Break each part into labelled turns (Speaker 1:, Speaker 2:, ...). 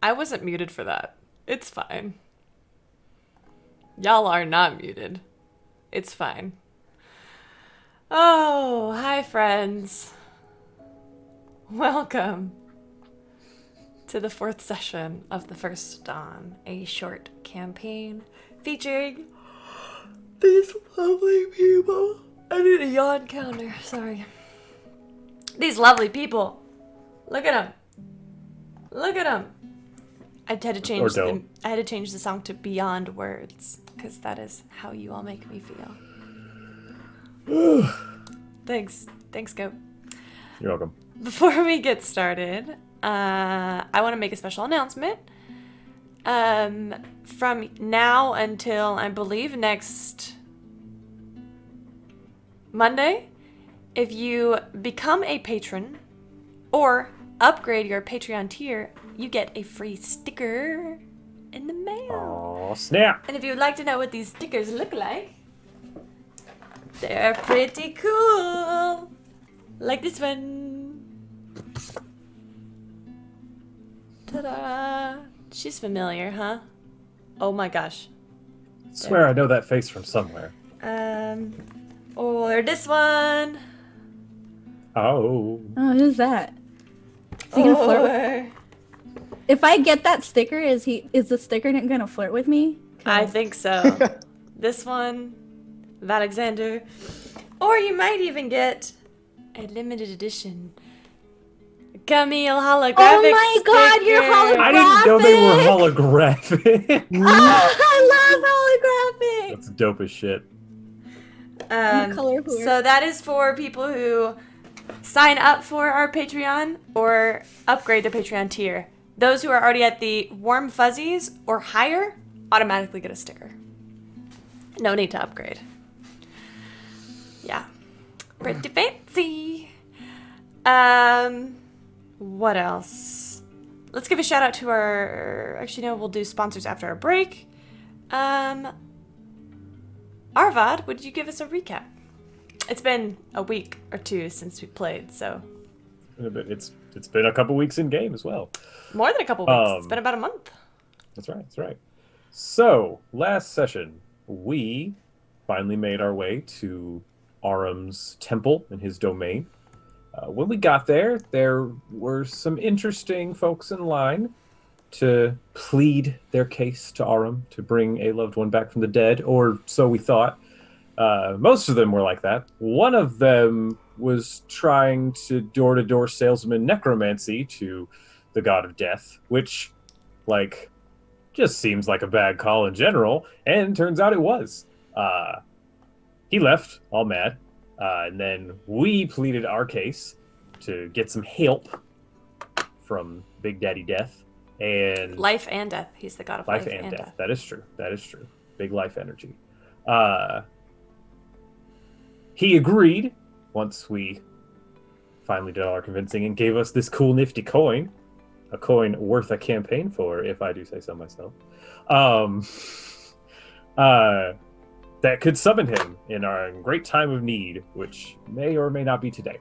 Speaker 1: I wasn't muted for that. It's fine. Y'all are not muted. It's fine. Oh, hi, friends. Welcome to the 4th session of The First Dawn, a short campaign featuring these lovely people. I need a yawn counter, sorry. These lovely people. Look at them. Look at them. I had to change the song to Beyond Words, because that is how you all make me feel. Thanks, Goat.
Speaker 2: You're welcome.
Speaker 1: Before we get started, I want to make a special announcement. From now until, I believe, next Monday, if you become a patron or upgrade your Patreon tier, you get a free sticker in the mail.
Speaker 2: Oh, snap!
Speaker 1: And if you would like to know what these stickers look like, they're pretty cool. Like this one. Ta-da! She's familiar, huh? Oh my gosh.
Speaker 2: I swear I know that face from somewhere.
Speaker 1: Or this one.
Speaker 2: Oh.
Speaker 3: Oh, who's that? Is he gonna flirt with... If I get that sticker, is the sticker gonna flirt with me?
Speaker 1: I think so. This one, Alexander. Or you might even get a limited edition Camille holographic
Speaker 3: Oh my god, you're
Speaker 1: sticker.
Speaker 2: I didn't know they were holographic.
Speaker 3: I love holographic!
Speaker 2: That's dope as shit.
Speaker 3: I'm a color whore.
Speaker 1: So that is for people who sign up for our Patreon or upgrade the Patreon tier. Those who are already at the Warm Fuzzies or higher automatically get a sticker. No need to upgrade. Yeah. Pretty fancy. What else? Let's give a shout out to our... Actually, no, we'll do sponsors after our break. Arvad, would you give us a recap? It's been a week or two since we played, so...
Speaker 2: It's been a couple weeks in game as well.
Speaker 1: More than a couple weeks. It's been about a month.
Speaker 2: That's right. So, last session, we finally made our way to Aram's temple and his domain. When we got there were some interesting folks in line to plead their case to Aram to bring a loved one back from the dead, or so we thought. Most of them were like that. One of them was trying to door-to-door salesman necromancy to the god of death, which, just seems like a bad call in general, and turns out it was. He left, all mad, and then we pleaded our case to get some help from Big Daddy Death, and...
Speaker 1: Life and death. He's the god of life and death.
Speaker 2: That is true. Big life energy. He agreed once we finally did all our convincing and gave us this cool nifty coin. A coin worth a campaign for, if I do say so myself. That could summon him in our great time of need, which may or may not be today.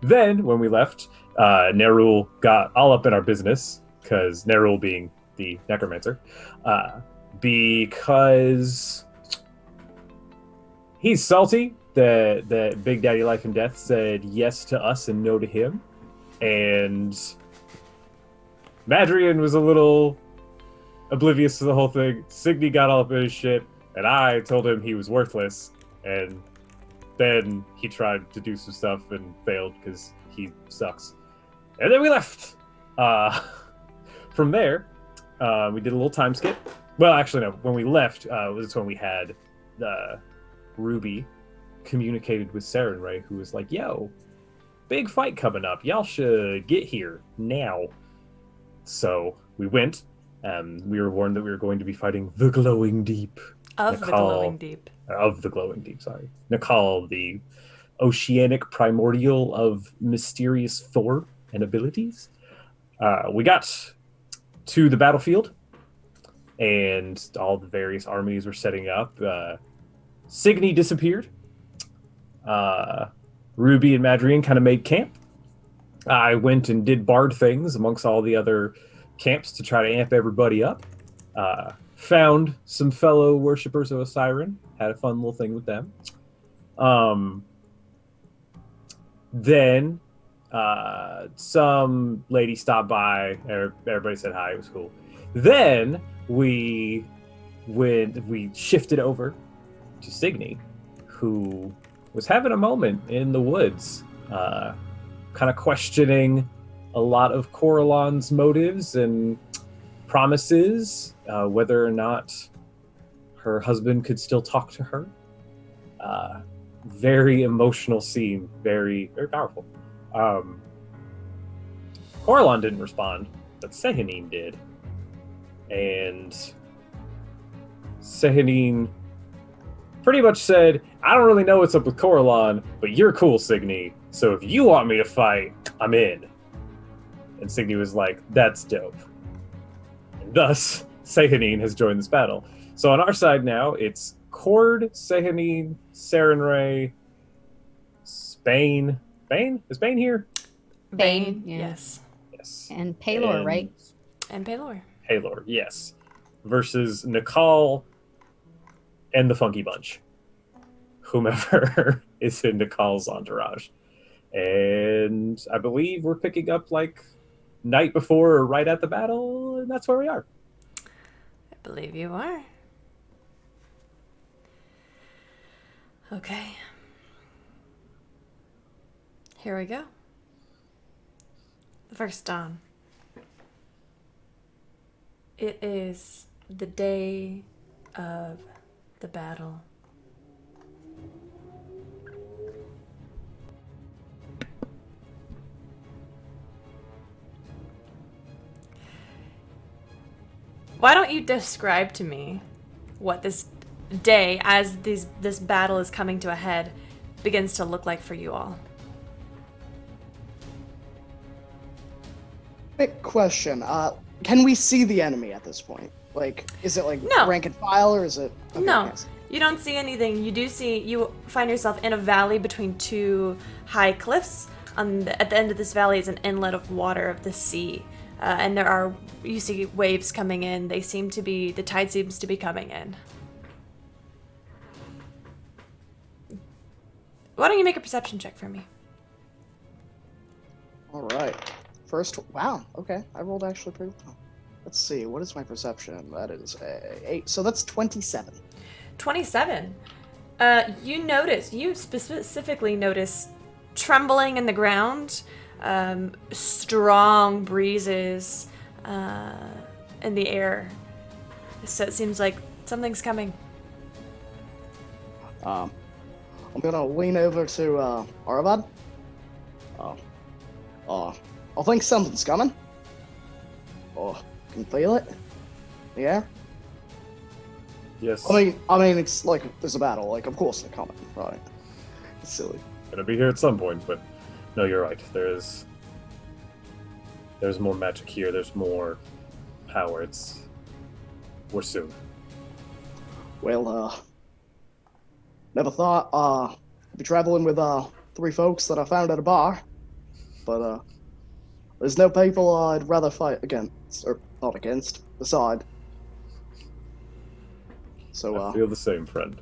Speaker 2: Then, when we left, Nerul got all up in our business, because Nerul being the necromancer, because he's salty that Big Daddy Life and Death said yes to us and no to him. And Madrian was a little oblivious to the whole thing. Signy got all up in his shit, and I told him he was worthless. And then he tried to do some stuff and failed because he sucks. And then we left. From there, we did a little time skip. Well, actually, no. When we left, was when we had Ruby communicated with Sarenrae, who was like, "Yo, big fight coming up. Y'all should get here now." So we went. We were warned that we were going to be fighting the Glowing Deep.
Speaker 1: Of the Glowing Deep.
Speaker 2: Of the Glowing Deep, sorry. Nakal, the oceanic primordial of mysterious Thor and abilities. We got to the battlefield, and all the various armies were setting up. Signy disappeared. Ruby and Madrian kind of made camp. I went and did bard things amongst all the other camps to try to amp everybody up. Found some fellow worshippers of Osiren. Had a fun little thing with them. Then some lady stopped by. Everybody said hi. It was cool. Then we shifted over to Signy, who was having a moment in the woods, kind of questioning a lot of Coralon's motives and promises, whether or not her husband could still talk to her. Very emotional scene, very, very powerful. Coralon didn't respond, but Sehanine did. And Sehanine pretty much said, I don't really know what's up with Coralon, but you're cool, Signy. So if you want me to fight, I'm in. And Signy was like, that's dope. And thus, Sehanine has joined this battle. So on our side now, it's Cord, Sehanine, Sarenrae, Spain. Bane? Is Bane here?
Speaker 1: Bane,
Speaker 4: yeah.
Speaker 1: yes.
Speaker 2: Yes.
Speaker 4: And Paylor, right?
Speaker 1: And Paylor.
Speaker 2: Paylor, yes. Versus Nikal and the Funky Bunch. Whomever is in Nikal's entourage. And I believe we're picking up like night before or right at the battle, and that's where we are.
Speaker 1: I believe you are. Okay. Here we go. The first dawn. It is the day of the battle. Why don't you describe to me what this day, as this battle is coming to a head, begins to look like for you all?
Speaker 5: Quick question. Can we see the enemy at this point? Like, is it like
Speaker 1: No.
Speaker 5: rank and file, or is it? Okay,
Speaker 1: No,
Speaker 5: yes.
Speaker 1: you don't see anything. You find yourself in a valley between two high cliffs. At the end of this valley is an inlet of water of the sea. And you see waves coming in. The tide seems to be coming in. Why don't you make a perception check for me?
Speaker 5: All right. First, wow. Okay, I rolled actually pretty well. Let's see. What is my perception? That is a 8. So that's 27.
Speaker 1: 27. You specifically notice trembling in the ground, strong breezes in the air. So it seems like something's coming.
Speaker 5: I'm gonna lean over to Aravad. I think something's coming. Oh, can feel it. Yeah.
Speaker 2: Yes.
Speaker 5: I mean, it's like there's a battle. Like, of course they're coming, right? It's silly.
Speaker 2: Gonna be here at some point, but no, you're right. There's more magic here. There's more power. We're soon.
Speaker 5: Well, never thought I'd be traveling with 3 folks that I found at a bar, but there's no people I'd rather fight against, or not against, beside. So
Speaker 2: I feel the same, friend.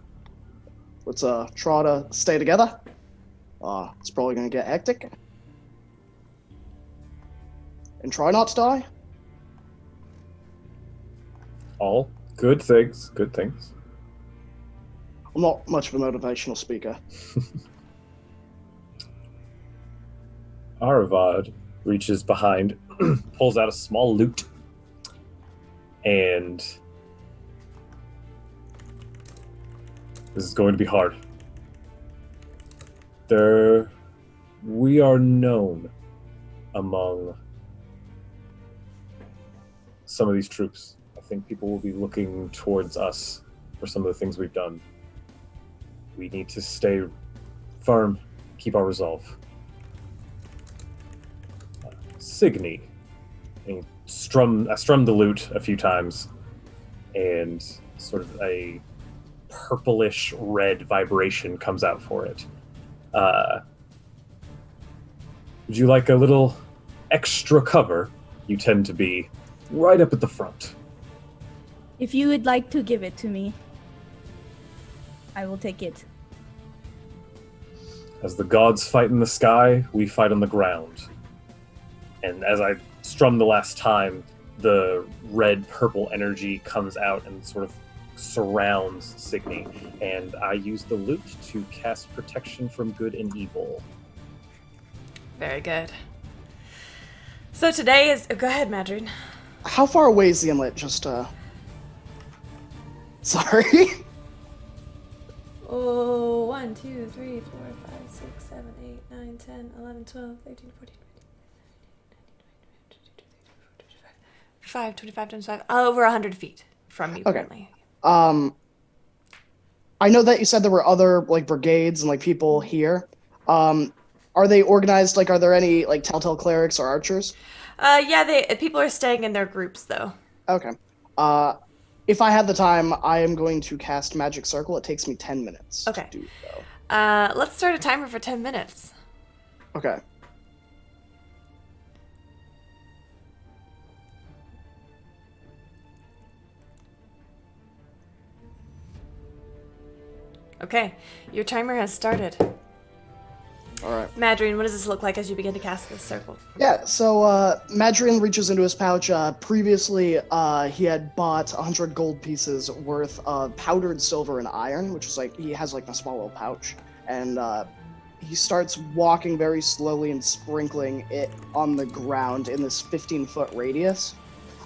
Speaker 5: let's try to stay together. It's probably gonna get hectic, and try not to die.
Speaker 2: All good things. Good things.
Speaker 5: I'm not much of a motivational speaker.
Speaker 2: Aravad reaches behind, pulls out a small lute, and this is going to be hard. We are known among some of these troops. I think people will be looking towards us for some of the things we've done. We need to stay firm, keep our resolve. Signy. I strummed the lute a few times, and sort of a purplish red vibration comes out for it. Would you like a little extra cover? You tend to be right up at the front.
Speaker 3: If you would like to give it to me, I will take it.
Speaker 2: As the gods fight in the sky, we fight on the ground. And as I strummed the last time, the red-purple energy comes out and sort of surrounds Signy. And I use the lute to cast protection from good and evil.
Speaker 1: Very good. So today is... Go ahead, Madryn.
Speaker 5: How far away is the inlet? Just, Sorry.
Speaker 1: Oh, 1, 2, 3, 4, 5, 6, 7, 8, 9, 10, 11, 12, 13, 14, 5, 25 times 5. Over 100 feet from you currently.
Speaker 5: I know that you said there were other, like, brigades and, like, people here. Are they organized? Like, are there any, like, telltale clerics or archers?
Speaker 1: Yeah, people are staying in their groups, though.
Speaker 5: Okay. If I have the time, I am going to cast Magic Circle. It takes me 10 minutes
Speaker 1: Okay.
Speaker 5: to do so.
Speaker 1: Let's start a timer for 10 minutes.
Speaker 5: Okay.
Speaker 1: Okay, your timer has started.
Speaker 5: All right.
Speaker 1: Madryn, what does this look like as you begin to cast this circle?
Speaker 5: Yeah, so Madryn reaches into his pouch. Previously, he had bought 100 gold pieces worth of powdered silver and iron, which is like, he has like a small little pouch. And he starts walking very slowly and sprinkling it on the ground in this 15-foot radius.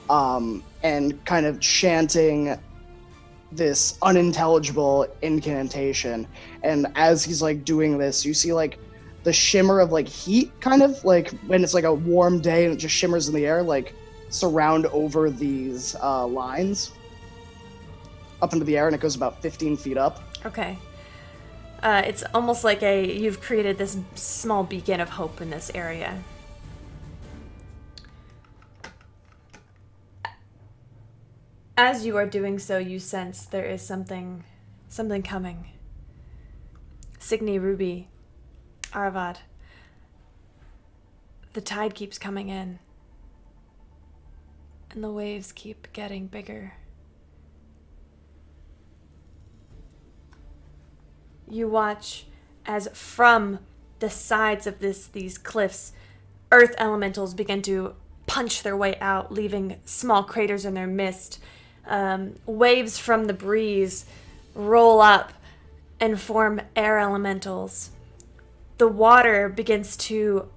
Speaker 5: And kind of chanting this unintelligible incantation. And as he's like doing this, you see like the shimmer of like heat, kind of like when it's like a warm day and it just shimmers in the air, like surround over these lines up into the air, and it goes about 15 feet up.
Speaker 1: Okay. It's almost like you've created this small beacon of hope in this area. As you are doing so, you sense there is something coming. Signy, Ruby, Aravad. The tide keeps coming in. And the waves keep getting bigger. You watch as from the sides of these cliffs, earth elementals begin to punch their way out, leaving small craters in their midst. Waves from the breeze roll up and form air elementals. The water begins to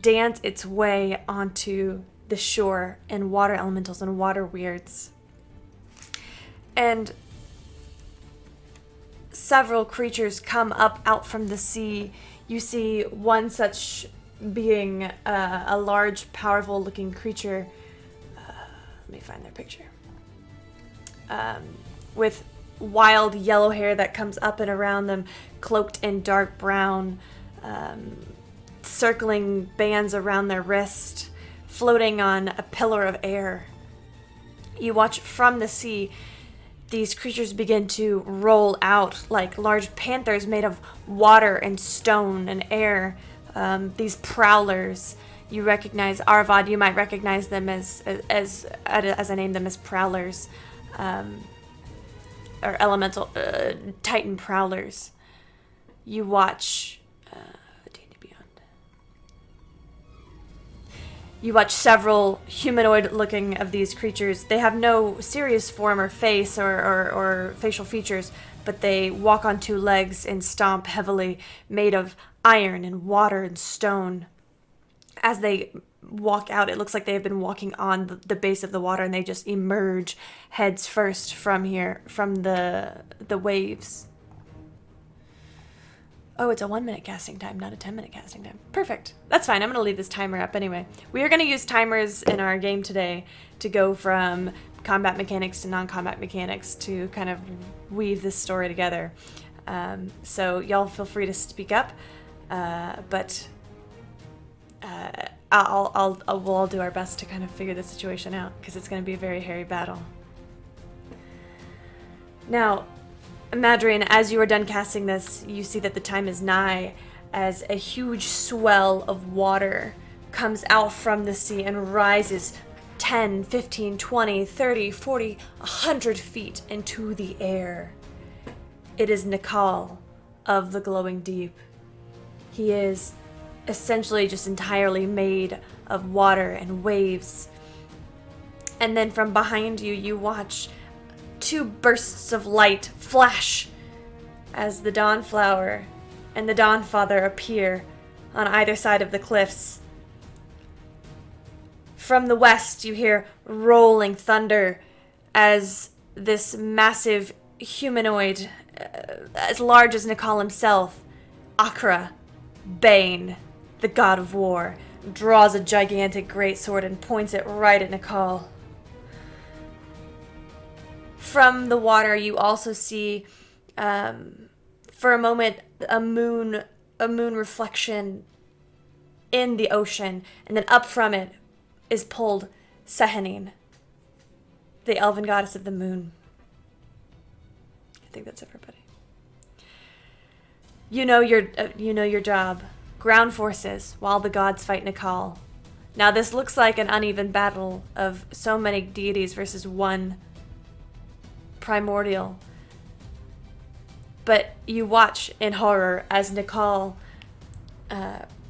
Speaker 1: dance its way onto the shore in water elementals and water weirds. And several creatures come up out from the sea. You see one such being, a large, powerful-looking creature. Let me find their picture. With wild yellow hair that comes up and around them, cloaked in dark brown, circling bands around their wrist, floating on a pillar of air. You watch from the sea. These creatures begin to roll out like large panthers made of water and stone and air. These prowlers, you recognize, Arvad, you might recognize them as I name them as prowlers, or elemental, titan prowlers. You watch, D&D Beyond. You watch several humanoid-looking of these creatures. They have no serious form or face or facial features, but they walk on two legs and stomp heavily, made of iron and water and stone. As they walk out, it looks like they have been walking on the base of the water, and they just emerge heads first from here, from the waves. Oh, it's a 1-minute casting time, not a 10-minute casting time. Perfect. That's fine. I'm going to leave this timer up anyway. We are going to use timers in our game today to go from combat mechanics to non-combat mechanics to kind of weave this story together. So y'all feel free to speak up, but we'll all do our best to kind of figure the situation out, because it's going to be a very hairy battle. Now, Madryn, as you are done casting this, you see that the time is nigh. as a huge swell of water comes out from the sea and rises 10, 15, 20, 30, 40, 100 feet into the air. It is Nikal of the Glowing Deep. He is essentially just entirely made of water and waves. And then from behind you, you watch 2 bursts of light flash as the Dawnflower and the Dawnfather appear on either side of the cliffs. From the west, you hear rolling thunder as this massive humanoid, as large as Nikal himself, Akra, Bane, the god of war, draws a gigantic greatsword and points it right at Nikal. From the water, you also see, for a moment, a moon reflection in the ocean, and then up from it is pulled Sehanine, the elven goddess of the moon. I think that's everybody. You know your job. Ground forces while the gods fight Nikal. Now this looks like an uneven battle of so many deities versus one primordial. But you watch in horror as Nikal,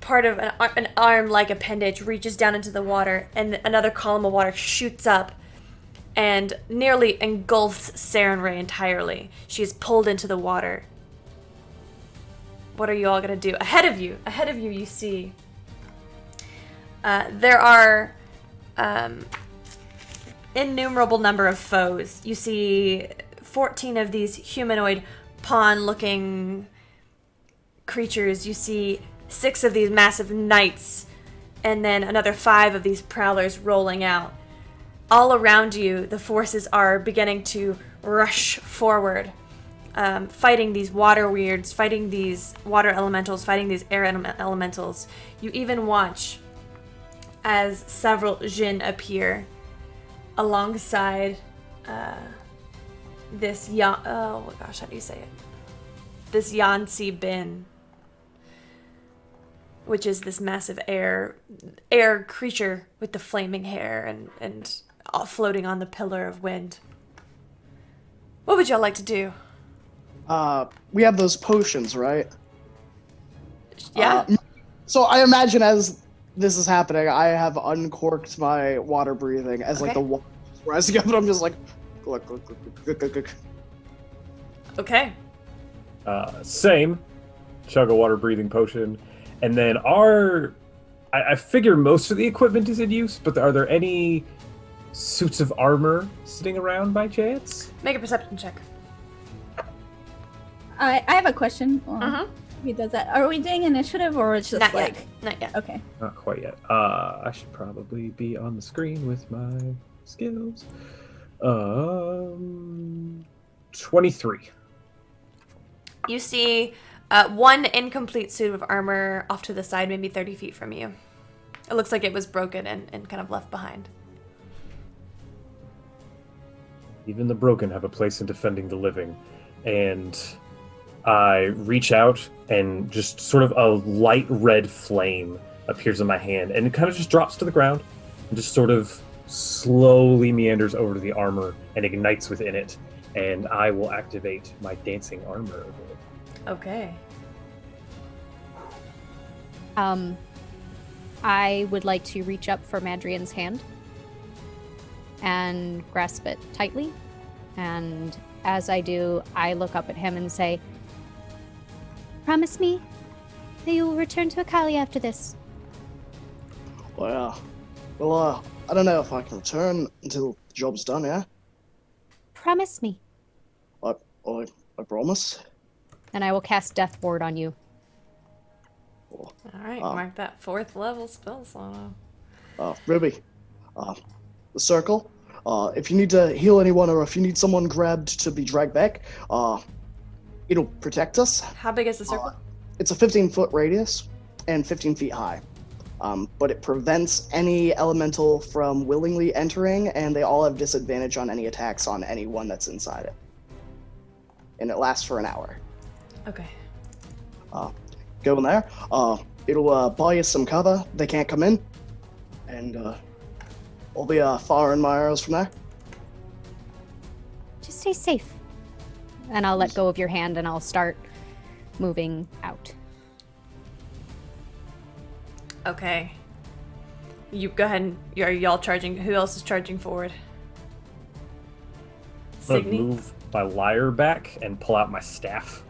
Speaker 1: part of an arm-like appendage, reaches down into the water, and another column of water shoots up and nearly engulfs Sarenrae entirely. She is pulled into the water. What are you all gonna do? Ahead of you, you see there are innumerable number of foes. You see 14 of these humanoid pawn-looking creatures. You see 6 of these massive knights, and then another 5 of these prowlers rolling out. All around you, the forces are beginning to rush forward, fighting these water weirds, fighting these water elementals, fighting these air elementals. You even watch as several Jinn appear alongside this oh my gosh, how do you say it? This Yansi Bin, which is this massive air creature with the flaming hair and floating on the pillar of wind. What would y'all like to do?
Speaker 5: We have those potions, right?
Speaker 1: Yeah.
Speaker 5: So I imagine as this is happening, I have uncorked my water breathing as like
Speaker 1: Okay.
Speaker 5: the water is rising up, and I'm just like, glug, glug, glug, glug, glug, glug.
Speaker 1: Okay.
Speaker 2: Same. Chug a water breathing potion. And then I figure most of the equipment is in use, but are there any suits of armor sitting around by chance?
Speaker 1: Make a perception check.
Speaker 3: I have a question.
Speaker 1: Mhm.
Speaker 3: He does that. Are we doing initiative or it's just
Speaker 1: Not
Speaker 3: like
Speaker 1: yet. Not yet.
Speaker 3: okay?
Speaker 2: Not quite yet. I should probably be on the screen with my skills. 23.
Speaker 1: You see one incomplete suit of armor off to the side, maybe 30 feet from you. It looks like it was broken and kind of left behind.
Speaker 2: Even the broken have a place in defending the living. And I reach out and just sort of a light red flame appears in my hand, and it kind of just drops to the ground and just sort of slowly meanders over to the armor and ignites within it. And I will activate my dancing armor ability.
Speaker 1: Okay.
Speaker 4: I would like to reach up for Madrian's hand and grasp it tightly. And as I do, I look up at him and say, "Promise me that you will return to Akali after this."
Speaker 5: Well, I don't know if I can return until the job's done, yeah?
Speaker 4: Promise me.
Speaker 5: I promise.
Speaker 4: And I will cast Death Ward on you.
Speaker 5: Cool.
Speaker 1: All right.
Speaker 5: Oh.
Speaker 1: Mark that 4th level spell slot.
Speaker 5: Ruby, the circle. If you need to heal anyone or if you need someone grabbed to be dragged back, it'll protect us.
Speaker 1: How big is the circle?
Speaker 5: It's a 15-foot radius and 15 feet high. But it prevents any elemental from willingly entering, and they all have disadvantage on any attacks on anyone that's inside it. And it lasts for an hour.
Speaker 1: Okay.
Speaker 5: go in there. It'll buy us some cover. They can't come in, and I'll be firing my arrows from there.
Speaker 4: Just stay safe. And I'll let go of your hand and I'll start moving out.
Speaker 1: Okay. You go ahead and are y'all charging? Who else is charging forward?
Speaker 2: I'm gonna
Speaker 1: Signy?
Speaker 2: move my lyre back and pull out my staff,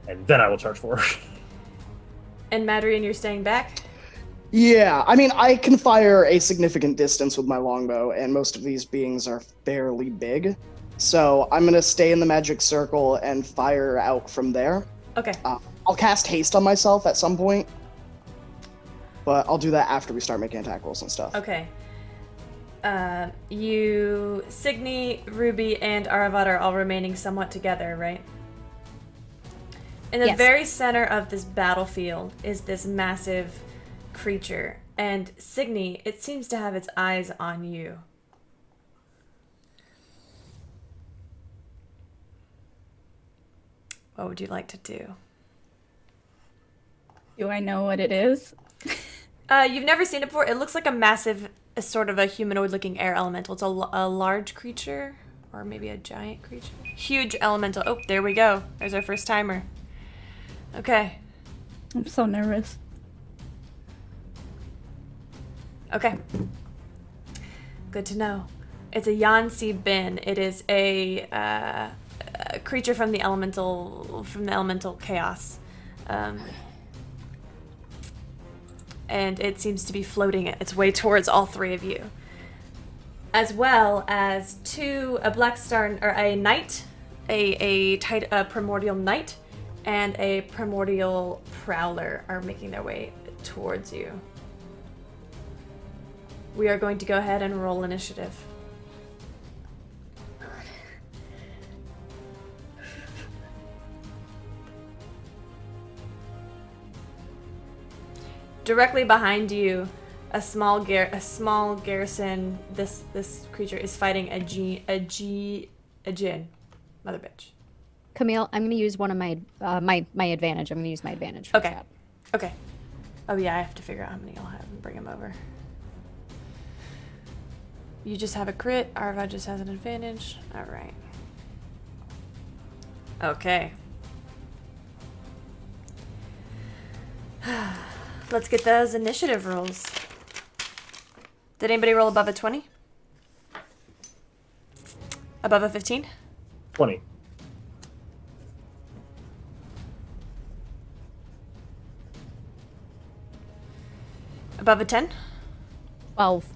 Speaker 2: and then I will charge forward.
Speaker 1: And Madrian, you're staying back?
Speaker 5: Yeah, I mean, I can fire a significant distance with my longbow, and most of these beings are fairly big. So I'm gonna stay in the magic circle and fire out from there.
Speaker 1: Okay.
Speaker 5: I'll cast haste on myself at some point, but I'll do that after we start making attack rolls and stuff.
Speaker 1: Okay. You, Signy, Ruby, and Aravad are all remaining somewhat together, right? In the
Speaker 4: Yes.
Speaker 1: very center of this battlefield is this massive creature, and Signy, it seems to have its eyes on you. What would you like to do?
Speaker 3: Do I know what it is?
Speaker 1: You've never seen it before. It looks like a sort of a humanoid-looking air elemental. It's a large creature, or maybe a giant creature. Huge elemental. Oh, there we go. There's our first timer. Okay.
Speaker 3: I'm so nervous.
Speaker 1: Okay. Good to know. It's a Yansi Bin. It is a creature from the elemental chaos. And it seems to be floating its way towards all three of you. As well as a black star, or a knight, a primordial knight, and a primordial prowler are making their way towards you. We are going to go ahead and roll initiative. Directly behind you, a small garrison. This creature is fighting a djinn, mother bitch.
Speaker 4: Camille, I'm going to use one of my my advantage. I'm going to use my advantage for
Speaker 1: Okay.
Speaker 4: that.
Speaker 1: Okay. Oh yeah, I have to figure out how many I'll have and bring him over. You just have a crit. Arva just has an advantage. All right. Okay. Let's get those initiative rolls. Did anybody roll above a 20? Above a 15?
Speaker 2: 20.
Speaker 1: Above a 10?
Speaker 4: 12.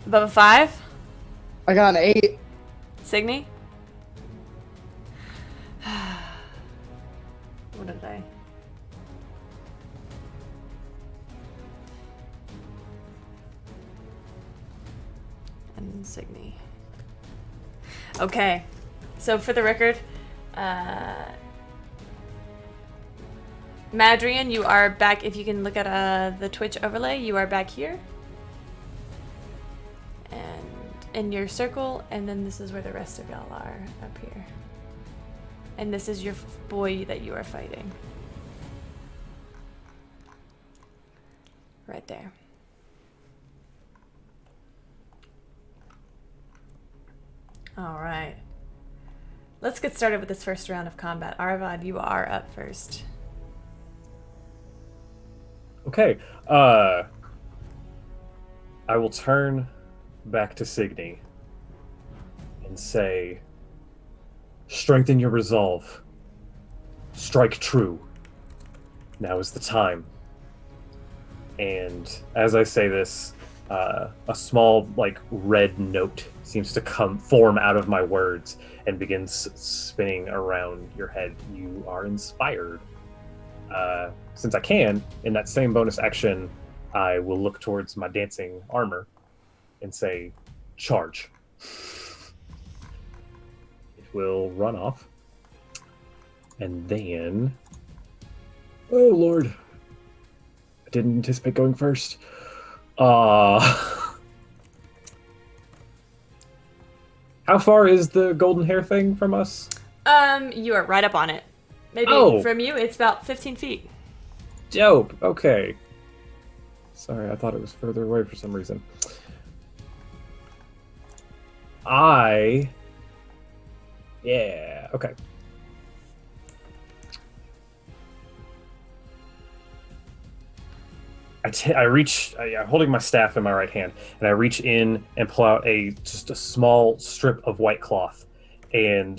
Speaker 1: Above a 5?
Speaker 5: I got an 8.
Speaker 1: Signy? What did I? And Signy. Okay. So for the record, Madrian, you are back. If you can look at the Twitch overlay, you are back here. And in your circle, and then this is where the rest of y'all are, up here. And this is your boy that you are fighting. Right there. All right. Let's get started with this first round of combat. Arvad, you are up first.
Speaker 2: Okay. I will turn back to Signy and say, strengthen your resolve. Strike true. Now is the time. And as I say this, a small, red note seems to form out of my words and begins spinning around your head. You are inspired. Since I can, in that same bonus action, I will look towards my dancing armor and say, charge. It will run off. And then... Oh, Lord. I didn't anticipate going first. How far is the golden hair thing from us?
Speaker 1: You are right up on it. Maybe
Speaker 2: Oh.
Speaker 1: from you, it's about 15 feet.
Speaker 2: Dope. Okay. Sorry, I thought it was further away for some reason. Yeah, okay. I'm holding my staff in my right hand, and I reach in and pull out just a small strip of white cloth, and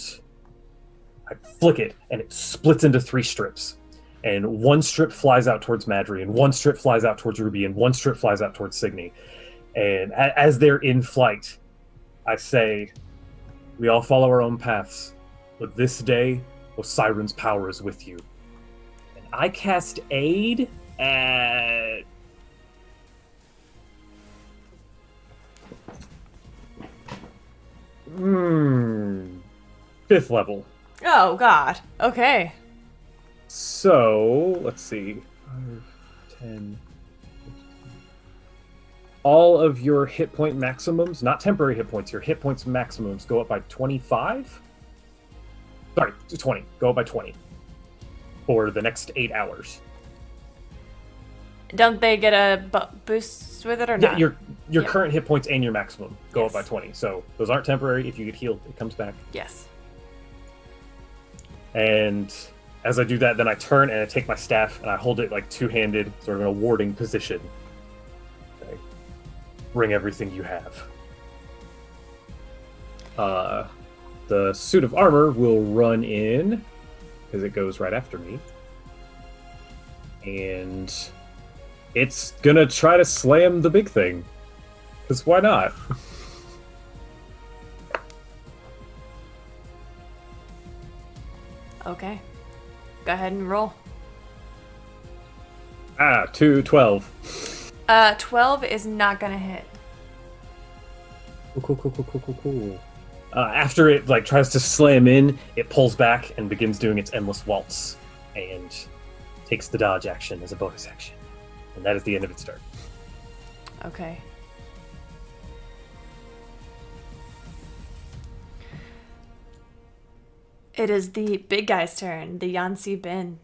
Speaker 2: I flick it, and it splits into 3 strips. And one strip flies out towards Madry, and one strip flies out towards Ruby, and one strip flies out towards Signy. And as they're in flight, I say, we all follow our own paths, but this day, Osiren's power is with you. And I cast Aid at... Fifth level.
Speaker 1: Oh, God. Okay.
Speaker 2: So, let's see. 5, 10, 15. All of your hit point maximums, not temporary hit points, your hit points maximums go up by 25? Sorry, 20. Go up by 20 for the next 8 hours.
Speaker 1: Don't they get a boost with it or
Speaker 2: Yeah,
Speaker 1: not?
Speaker 2: your
Speaker 1: Yeah.
Speaker 2: current hit points and your maximum go up
Speaker 1: Yes.
Speaker 2: by 20. So those aren't temporary. If you get healed, it comes back.
Speaker 1: Yes.
Speaker 2: And as I do that, then I turn and I take my staff and I hold it like two-handed, sort of in a warding position. Okay. Bring everything you have. The suit of armor will run in, because it goes right after me. And it's gonna try to slam the big thing. Because why not?
Speaker 1: Okay. Go ahead and roll.
Speaker 2: 12.
Speaker 1: 12 is not gonna hit.
Speaker 2: Cool. After it like tries to slam in, it pulls back and begins doing its endless waltz, and takes the dodge action as a bonus action, and that is the end of its turn.
Speaker 1: Okay. It is the big guy's turn, the Yansi Bin.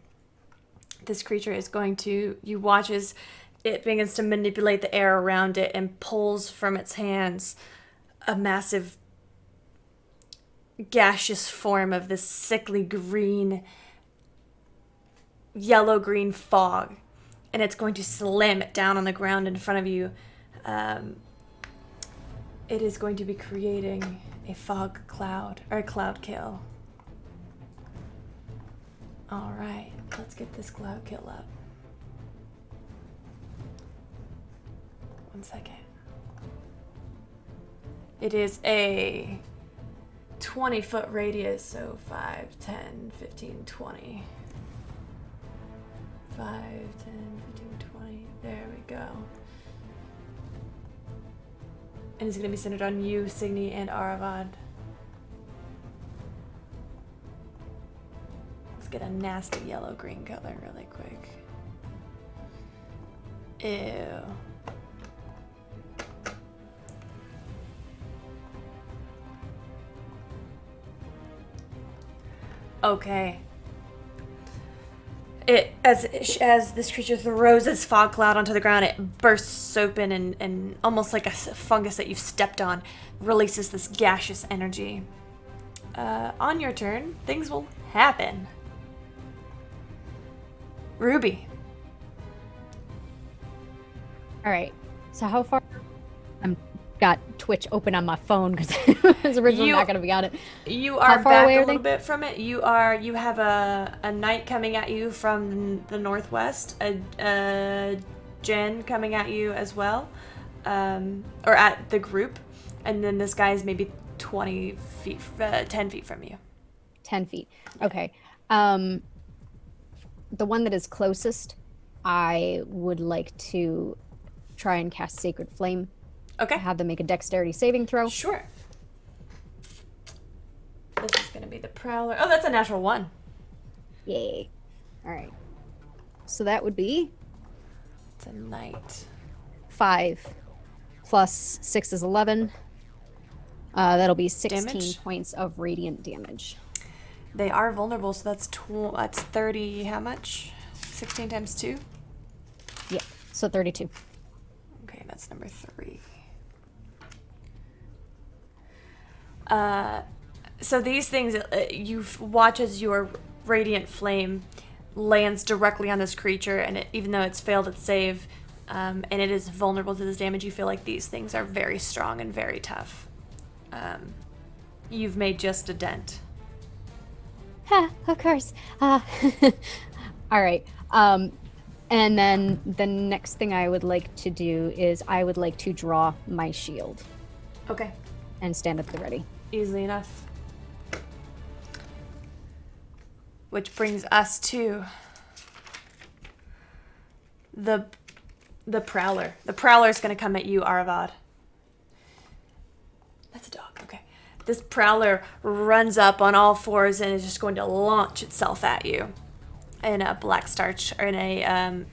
Speaker 1: This creature is going to, you watch as it begins to manipulate the air around it and pulls from its hands a massive gaseous form of this sickly green, yellow-green fog. And it's going to slam it down on the ground in front of you. It is going to be creating a fog cloud, or a cloud kill. Alright, let's get this cloud kill up. 1 second. It is a 20-foot radius, so 5, 10, 15, 20. 5, 10, 15, 20. There we go. And it's going to be centered on you, Signy, and Aravad. Let's get a nasty yellow-green color really quick. Ew. Okay. As this creature throws its fog cloud onto the ground, it bursts open and almost like a fungus that you've stepped on, releases this gaseous energy. On your turn, things will happen. Ruby.
Speaker 4: All right. So how far? I'm got Twitch open on my phone because I was originally not going to be on it.
Speaker 1: You are
Speaker 4: far
Speaker 1: back
Speaker 4: away
Speaker 1: a
Speaker 4: are
Speaker 1: little
Speaker 4: they?
Speaker 1: bit from it. You have a knight coming at you from the northwest, a Jen coming at you as well, or at the group, and then this guy is maybe 20 feet, 10 feet from you.
Speaker 4: 10 feet. Okay. The one that is closest, I would like to try and cast Sacred Flame.
Speaker 1: Okay.
Speaker 4: Have them make a dexterity saving throw.
Speaker 1: Sure. This is gonna be the Prowler. Oh, that's a natural 1.
Speaker 4: Yay. All right. So that would be
Speaker 1: It's a knight.
Speaker 4: 5 plus 6 is 11. That'll be 16
Speaker 1: Damage?
Speaker 4: points of radiant damage.
Speaker 1: They are vulnerable, so that's 30. How much? 16 times 2.
Speaker 4: Yeah, so 32.
Speaker 1: Okay, that's number 3. So these things, you watch as your radiant flame lands directly on this creature, and even though it's failed its save, and it is vulnerable to this damage, you feel like these things are very strong and very tough. You've made just a dent.
Speaker 4: Ha, of course. All right. And then the next thing I would like to do is I would like to draw my shield
Speaker 1: Okay.
Speaker 4: and stand at the ready.
Speaker 1: Easily enough. Which brings us to the Prowler. The Prowler's gonna come at you, Aravad. That's a dog, okay. This Prowler runs up on all fours and is just going to launch itself at you in a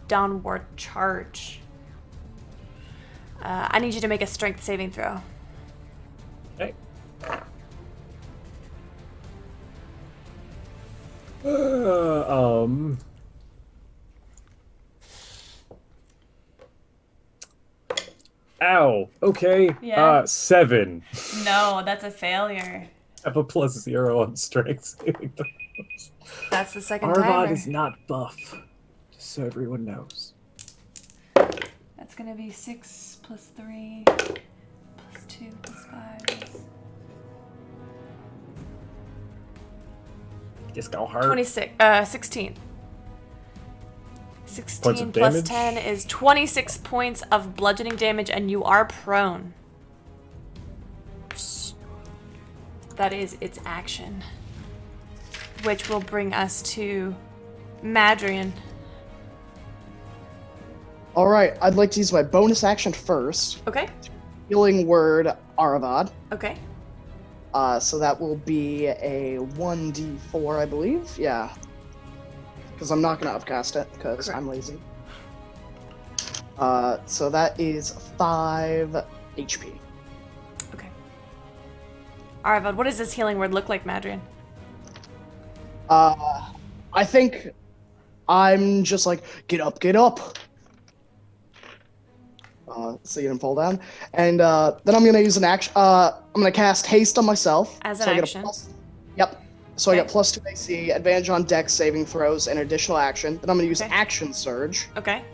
Speaker 1: downward charge. I need you to make a strength saving throw.
Speaker 2: Okay. Ow. Okay.
Speaker 1: Yeah.
Speaker 2: 7.
Speaker 1: No, that's a failure.
Speaker 2: I have a +0 on strength saving throws.
Speaker 1: That's the second
Speaker 2: Arvad
Speaker 1: timer.
Speaker 2: is not buff, just so everyone knows.
Speaker 1: That's gonna be 6 plus 3 plus 2 plus 5.
Speaker 2: Just go hard.
Speaker 1: 16. 16
Speaker 2: Points of
Speaker 1: plus
Speaker 2: damage?
Speaker 1: 10 is 26 points of bludgeoning damage, and you are prone. That is its action. Which will bring us to Madrian.
Speaker 5: Alright, I'd like to use my bonus action first.
Speaker 1: Okay?
Speaker 5: Healing Word Aravad.
Speaker 1: Okay.
Speaker 5: So that will be a 1d4, I believe. Yeah. Because I'm not going to upcast it, because
Speaker 1: Correct.
Speaker 5: I'm lazy. So that is 5 HP.
Speaker 1: Okay. Aravad, what does this healing word look like, Madrian?
Speaker 5: I think I'm just like, get up, get up. So you can fall down. And then I'm going to use an action. I'm going to cast Haste on myself.
Speaker 1: As
Speaker 5: so
Speaker 1: an
Speaker 5: I get
Speaker 1: action.
Speaker 5: Yep. So I
Speaker 1: Okay.
Speaker 5: get +2 AC, advantage on dex saving throws, and additional action. Then I'm going to use
Speaker 1: Okay.
Speaker 5: Action Surge.
Speaker 1: Okay.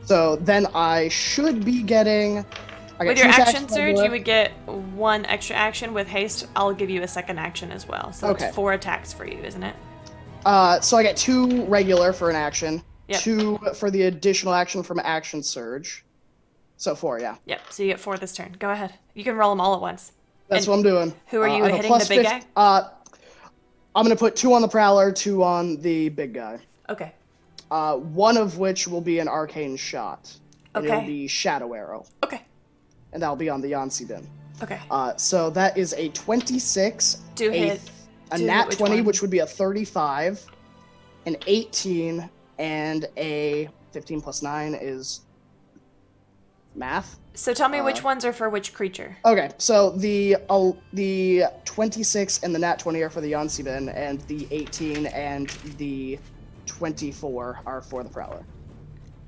Speaker 5: So then I should be getting. I got
Speaker 1: With your
Speaker 5: two attacks
Speaker 1: action surge,
Speaker 5: regular.
Speaker 1: you would get 1 extra action. With haste, I'll give you a second action as well. So
Speaker 5: Okay.
Speaker 1: it's 4 attacks for you, isn't it?
Speaker 5: So I get 2 regular for an action,
Speaker 1: Yep.
Speaker 5: 2 for the additional action from Action Surge. So 4, yeah.
Speaker 1: Yep. So you get 4 this turn. Go ahead. You can roll them all at once.
Speaker 5: That's
Speaker 1: And
Speaker 5: what I'm doing.
Speaker 1: who are you
Speaker 5: I have a
Speaker 1: hitting, the big
Speaker 5: +50 I'm going to put 2 on the Prowler, 2 on the big guy.
Speaker 1: Okay.
Speaker 5: One of which will be an Arcane Shot. And
Speaker 1: Okay.
Speaker 5: it'll be Shadow Arrow.
Speaker 1: Okay.
Speaker 5: And that'll be on the Yansi bin.
Speaker 1: Okay.
Speaker 5: So that is a 26,
Speaker 1: Do hit.
Speaker 5: a
Speaker 1: Do
Speaker 5: nat
Speaker 1: which
Speaker 5: 20,
Speaker 1: one?
Speaker 5: which would be a 35, an 18, and a 15 plus 9 is math.
Speaker 1: So tell me which ones are for which creature.
Speaker 5: Okay, so the 26 and the nat 20 are for the Yansi bin, and the 18 and the 24 are for the Prowler.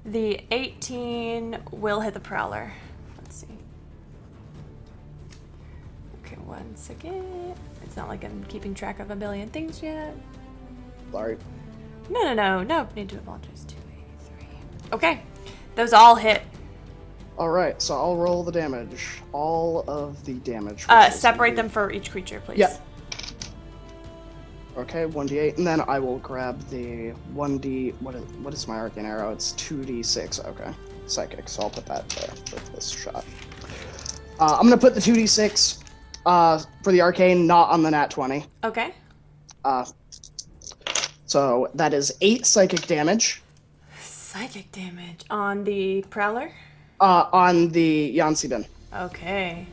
Speaker 1: The 18 will hit the Prowler. Let's see. Okay, 1 second. It's not like I'm keeping track of a billion things yet.
Speaker 5: Sorry.
Speaker 1: No. Need to apologize. 283. Okay. Those all hit.
Speaker 5: Alright, so I'll roll the damage. All of the damage. which is
Speaker 1: Separate
Speaker 5: the-
Speaker 1: them for each creature, please.
Speaker 5: Yeah. Okay, 1d8, and then I will grab the 1d. What is my arcane arrow? It's 2d6. Okay, psychic. So I'll put that there for this shot. I'm gonna put the 2d6 for the arcane, not on the nat 20.
Speaker 1: Okay.
Speaker 5: So that is 8 psychic damage
Speaker 1: Psychic damage on the Prowler.
Speaker 5: on the Yansi bin,
Speaker 1: Okay.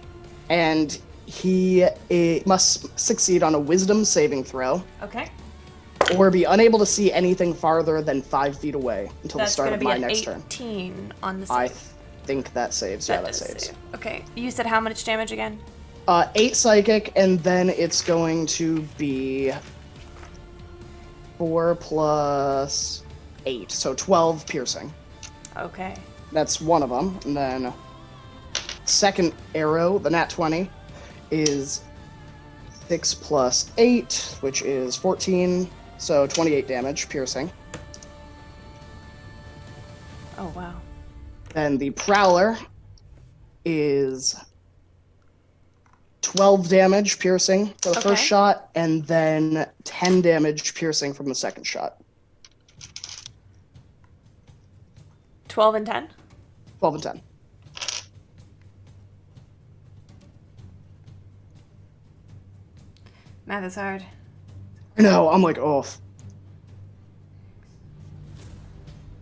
Speaker 5: and he must succeed on a Wisdom saving throw,
Speaker 1: Okay.
Speaker 5: or be unable to see anything farther than 5 feet away until the
Speaker 1: That's
Speaker 5: start
Speaker 1: gonna
Speaker 5: of
Speaker 1: be
Speaker 5: my
Speaker 1: an
Speaker 5: next turn.
Speaker 1: 18 on the
Speaker 5: I
Speaker 1: save.
Speaker 5: think that saves. Yeah, that
Speaker 1: does
Speaker 5: saves.
Speaker 1: save. Okay. You said how much damage again?
Speaker 5: 8 psychic, and then it's going to be 4 plus 8, so 12 piercing.
Speaker 1: Okay.
Speaker 5: That's one of them. And then second arrow, the nat 20, is 6 plus 8, which is 14, so 28 damage, piercing.
Speaker 1: Oh, wow.
Speaker 5: Then the prowler is 12 damage, piercing for the
Speaker 1: Okay.
Speaker 5: first shot, and then 10 damage, piercing from the second shot.
Speaker 1: 12 and 10?
Speaker 5: 12 and 10.
Speaker 1: Math is hard.
Speaker 5: No, I'm like, oh.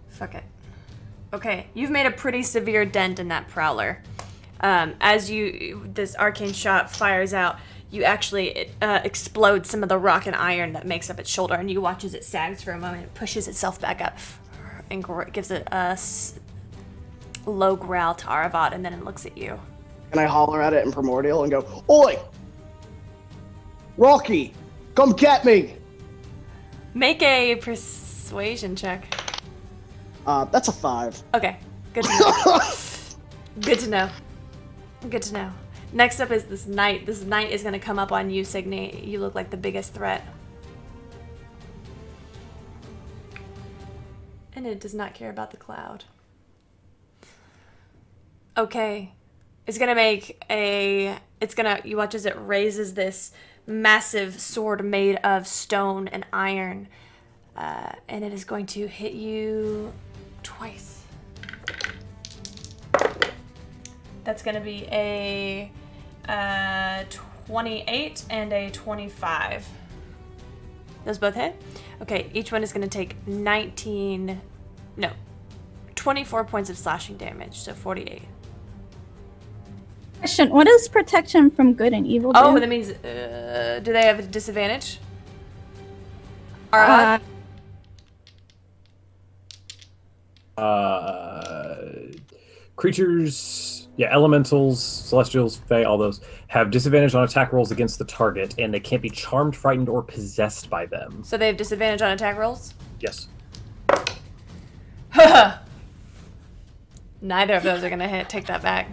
Speaker 1: Fuck it. Okay, you've made a pretty severe dent in that prowler. As this arcane shot fires out, you actually explode some of the rock and iron that makes up its shoulder, and you watch as it sags for a moment, it pushes itself back up, and gives it a low growl to Aravat, and then it looks at you.
Speaker 5: And I holler at it in Primordial and go, Oi! Rocky, come get me!
Speaker 1: Make a persuasion check.
Speaker 5: That's a 5.
Speaker 1: Okay, good to know. Good to know. Good to know. Next up is this knight. This knight is going to come up on you, Signy. You look like the biggest threat. And it does not care about the cloud. Okay. It's going to make a... You watch as it raises this massive sword made of stone and iron. And it is going to hit you twice. That's going to be a 28 and a 25. Those both hit? Okay, each one is going to take 24 points of slashing damage, so 48.
Speaker 3: Question: what does protection from good and evil do?
Speaker 1: Oh, that means, do they have a disadvantage? Aravat?
Speaker 2: Creatures, elementals, celestials, fae, all those have disadvantage on attack rolls against the target, and they can't be charmed, frightened, or possessed by them.
Speaker 1: So they have disadvantage on attack rolls?
Speaker 2: Yes.
Speaker 1: Neither of those are going to hit. Take that back.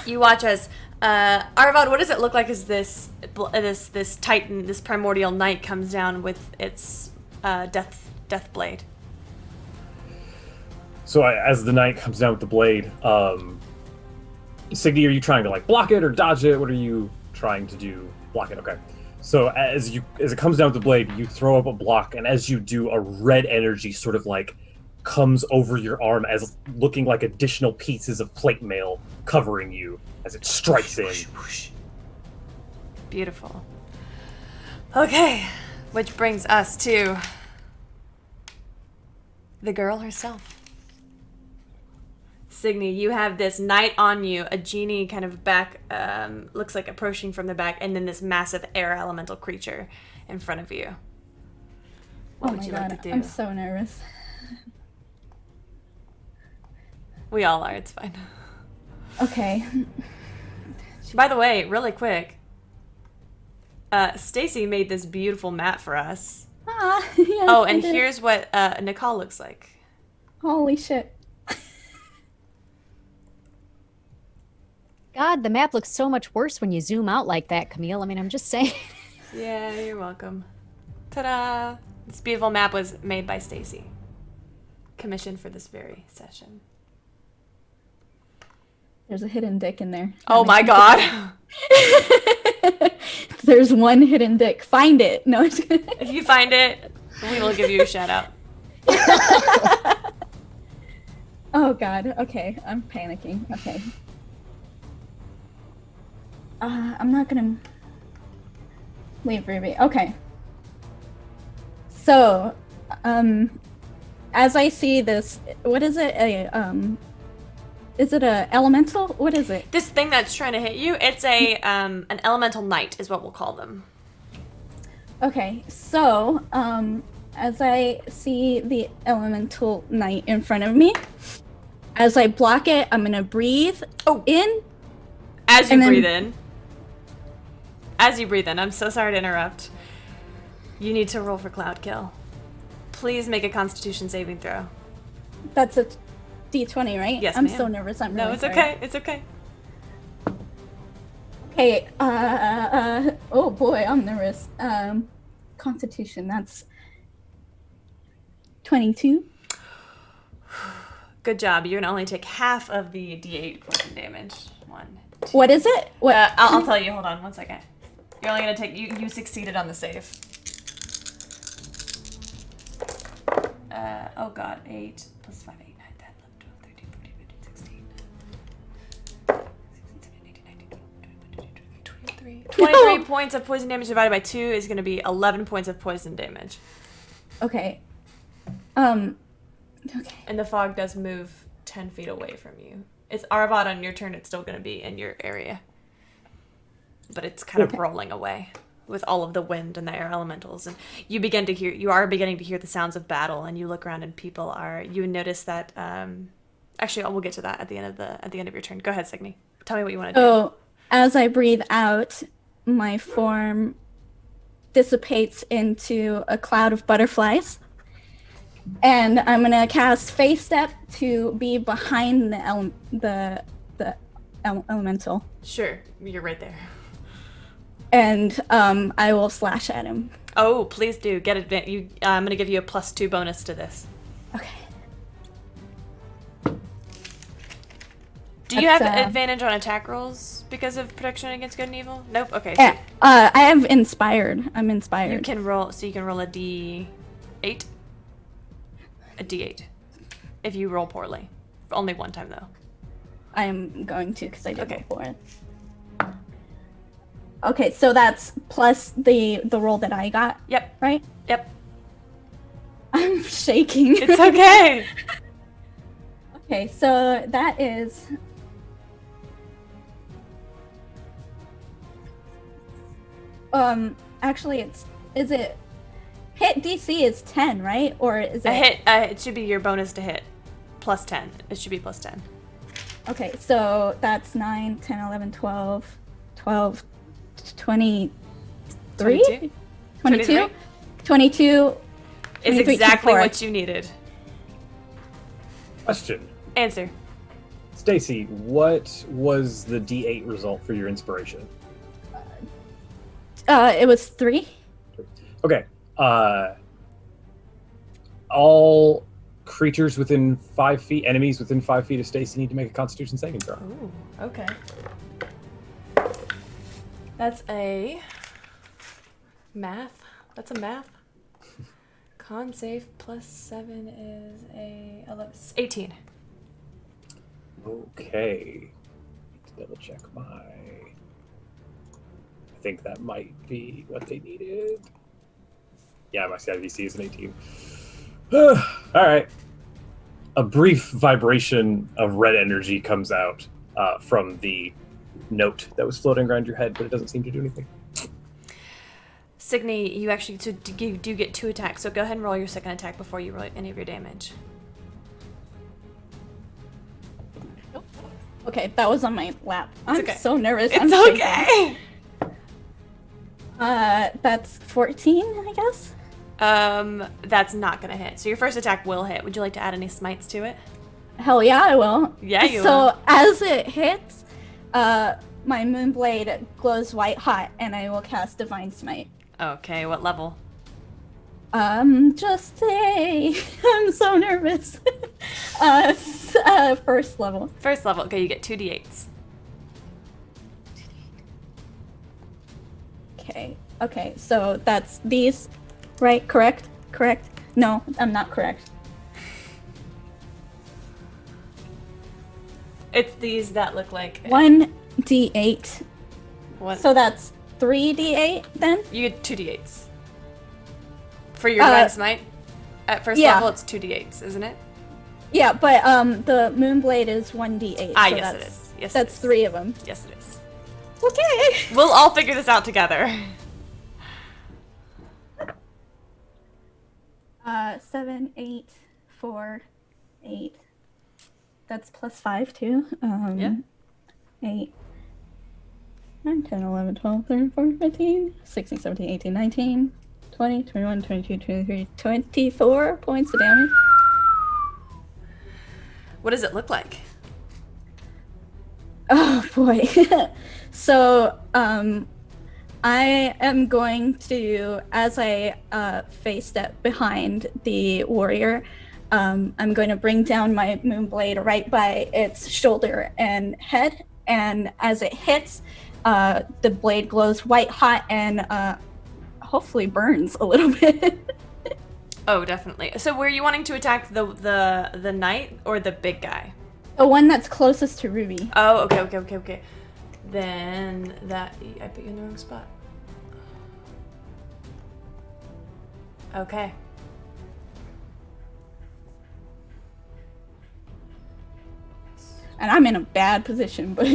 Speaker 1: You watch as Aravat, what does it look like as this titan, this primordial knight comes down with its death blade?
Speaker 2: So as the knight comes down with the blade, Signy, are you trying to like block it or dodge it? What are you trying to do? Block it. Okay. So as it comes down with the blade, you throw up a block, and as you do, a red energy sort of like comes over your arm as looking like additional pieces of plate mail covering you as it strikes in.
Speaker 1: Beautiful. Okay, which brings us to the girl herself. Signy, you have this knight on you, a genie kind of back, looks like approaching from the back, and then this massive air elemental creature in front of you. What would
Speaker 3: my
Speaker 1: you
Speaker 3: God,
Speaker 1: like to do?
Speaker 3: I'm so nervous.
Speaker 1: We all are, it's fine.
Speaker 3: Okay.
Speaker 1: By the way, really quick, Stacy made this beautiful map for us.
Speaker 3: Yeah,
Speaker 1: Oh,
Speaker 3: I
Speaker 1: and
Speaker 3: did.
Speaker 1: here's what Nicole looks like.
Speaker 3: Holy shit.
Speaker 4: God, the map looks so much worse when you zoom out like that, Camille. I mean, I'm just saying.
Speaker 1: Yeah, you're welcome. Ta-da! This beautiful map was made by Stacy. Commissioned for this very session.
Speaker 3: There's a hidden dick in there.
Speaker 1: Oh my god!
Speaker 3: There's one hidden dick. Find it. No. It's
Speaker 1: If you find it, we will give you a shout out.
Speaker 3: Oh god. Okay, I'm panicking. Okay. I'm not gonna leave Ruby. Okay. So, as I see this, what is it? Is it a elemental? What is it?
Speaker 1: This thing that's trying to hit you, it's a an elemental knight is what we'll call them.
Speaker 3: Okay, so, as I see the elemental knight in front of me, As I block it, I'm gonna breathe
Speaker 1: Oh.
Speaker 3: in.
Speaker 1: As you
Speaker 3: And then-
Speaker 1: breathe in. As you breathe in, I'm so sorry to interrupt. You need to roll for cloud kill. Please make a Constitution saving throw.
Speaker 3: That's a D20, right?
Speaker 1: Yes,
Speaker 3: I'm
Speaker 1: ma'am.
Speaker 3: so nervous. I'm
Speaker 1: No,
Speaker 3: really
Speaker 1: it's
Speaker 3: sorry.
Speaker 1: okay. It's okay.
Speaker 3: Okay. Oh boy, I'm nervous. Constitution. That's 22.
Speaker 1: Good job. You're gonna only take half of the D8 poison damage. 1, 2.
Speaker 3: What is it? What?
Speaker 1: I'll tell you. Hold on 1 second. You're only gonna take. You succeeded on the save. Oh god. 8 plus 5, 8, 9, 10, 11, 12, 13, 14, 15, 16. 17, 18, 19, 20, 23. 23 points of poison damage divided by 2 is going to be 11 points of poison damage.
Speaker 3: Okay. Okay.
Speaker 1: And the fog does move 10 feet away from you. It's Arvad on your turn. It's still going to be in your area. But it's kind of rolling away with all of the wind and the air elementals. And you are beginning to hear the sounds of battle, and you look around and people are, you notice that, actually, we'll get to that at the end of your turn. Go ahead, Signy. Tell me what you want to do.
Speaker 3: So as I breathe out, my form dissipates into a cloud of butterflies. And I'm gonna cast Face Step to be behind the elemental,
Speaker 1: Sure, you're right there.
Speaker 3: and I will slash at him.
Speaker 1: Oh, please do. Get advantage. I'm going to give you a +2 bonus to this.
Speaker 3: Okay.
Speaker 1: Do you have
Speaker 3: That's,
Speaker 1: advantage on attack rolls because of protection against good and evil? Nope. Okay.
Speaker 3: Yeah. I have inspired. I'm inspired.
Speaker 1: You can roll. So you can roll a D8. A D8. If you roll poorly. Only one time though.
Speaker 3: I am going to because I did
Speaker 1: Okay.
Speaker 3: before it. Okay, so that's plus the roll that I got,
Speaker 1: Yep.
Speaker 3: right?
Speaker 1: Yep.
Speaker 3: I'm shaking.
Speaker 1: It's okay.
Speaker 3: Okay, so that is actually is it hit DC is 10, right? Or is it
Speaker 1: A hit. It should be your bonus to hit. +10. It should be +10.
Speaker 3: Okay, so that's 9, 10, 11, 12, 12, 23?
Speaker 1: 22?
Speaker 3: 22? 22
Speaker 1: Is
Speaker 3: 23,
Speaker 1: exactly
Speaker 3: 24.
Speaker 1: what you needed.
Speaker 2: Question.
Speaker 1: Answer.
Speaker 2: Stacy, what was the D8 result for your inspiration?
Speaker 3: It was 3.
Speaker 2: Okay. All creatures within 5 feet, enemies within 5 feet of Stacy need to make a Constitution saving throw.
Speaker 1: Ooh, okay. That's a math. That's a math. Con save +7 is a 11, 18.
Speaker 2: Okay. Double check my. I think that might be what they needed. Yeah, my CIVC is an 18. All right. A brief vibration of red energy comes out from the note that was floating around your head, but it doesn't seem to do anything.
Speaker 1: Signy, you actually do get 2 attacks, so go ahead and roll your second attack before you roll any of your damage.
Speaker 3: Okay, that was on my lap. I'm
Speaker 1: okay.
Speaker 3: so nervous.
Speaker 1: It's
Speaker 3: I'm shaking.
Speaker 1: okay.
Speaker 3: That's 14, I guess.
Speaker 1: That's not gonna hit. So your first attack will hit. Would you like to add any smites to it?
Speaker 3: Hell yeah, I will.
Speaker 1: Yeah, you
Speaker 3: so
Speaker 1: will.
Speaker 3: as it hits, my moonblade glows white hot, and I will cast Divine Smite.
Speaker 1: Okay, what level?
Speaker 3: Just say I'm so nervous. First level.
Speaker 1: First level. Okay, you get 2 d8s.
Speaker 3: Okay, so that's these, right? Correct? No, I'm not correct.
Speaker 1: It's these that look like
Speaker 3: 1d8.
Speaker 1: What?
Speaker 3: So that's 3d8 then?
Speaker 1: You get 2 d8s. For your divine smite? At first
Speaker 3: yeah.
Speaker 1: level, it's 2 d8s, isn't it?
Speaker 3: Yeah, but the moonblade is 1d8.
Speaker 1: Ah,
Speaker 3: so
Speaker 1: yes,
Speaker 3: that's,
Speaker 1: it is. Yes,
Speaker 3: that's
Speaker 1: it is.
Speaker 3: 3 of them.
Speaker 1: Yes, it is.
Speaker 3: Okay.
Speaker 1: We'll all figure this out together.
Speaker 3: 7, 8, 4, 8, That's +5 too.
Speaker 1: Yeah.
Speaker 3: 8, 9, 10, 11, 12, 13, 14, 15, 16, 17, 18, 19, 20, 21, 22, 23, 24 points of damage.
Speaker 1: What does it look like?
Speaker 3: Oh boy. So, I am going to, as I face step behind the warrior, I'm going to bring down my moonblade right by its shoulder and head, and as it hits, the blade glows white hot and hopefully burns a little bit.
Speaker 1: Oh, definitely. So were you wanting to attack the knight or the big guy?
Speaker 3: The one that's closest to Ruby.
Speaker 1: Oh, okay. Then that I put you in the wrong spot. Okay.
Speaker 3: And I'm in a bad position, but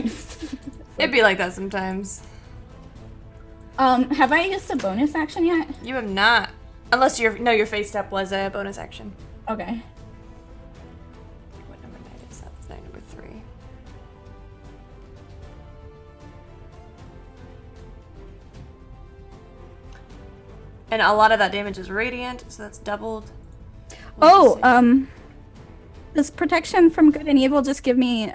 Speaker 1: It'd be like that sometimes.
Speaker 3: have I used a bonus action yet?
Speaker 1: You have not. Unless your face step was a bonus action.
Speaker 3: Okay.
Speaker 1: What number knight is that? It's knight number 3. And a lot of that damage is radiant, so that's doubled. We'll just see.
Speaker 3: Does protection from good and evil just give me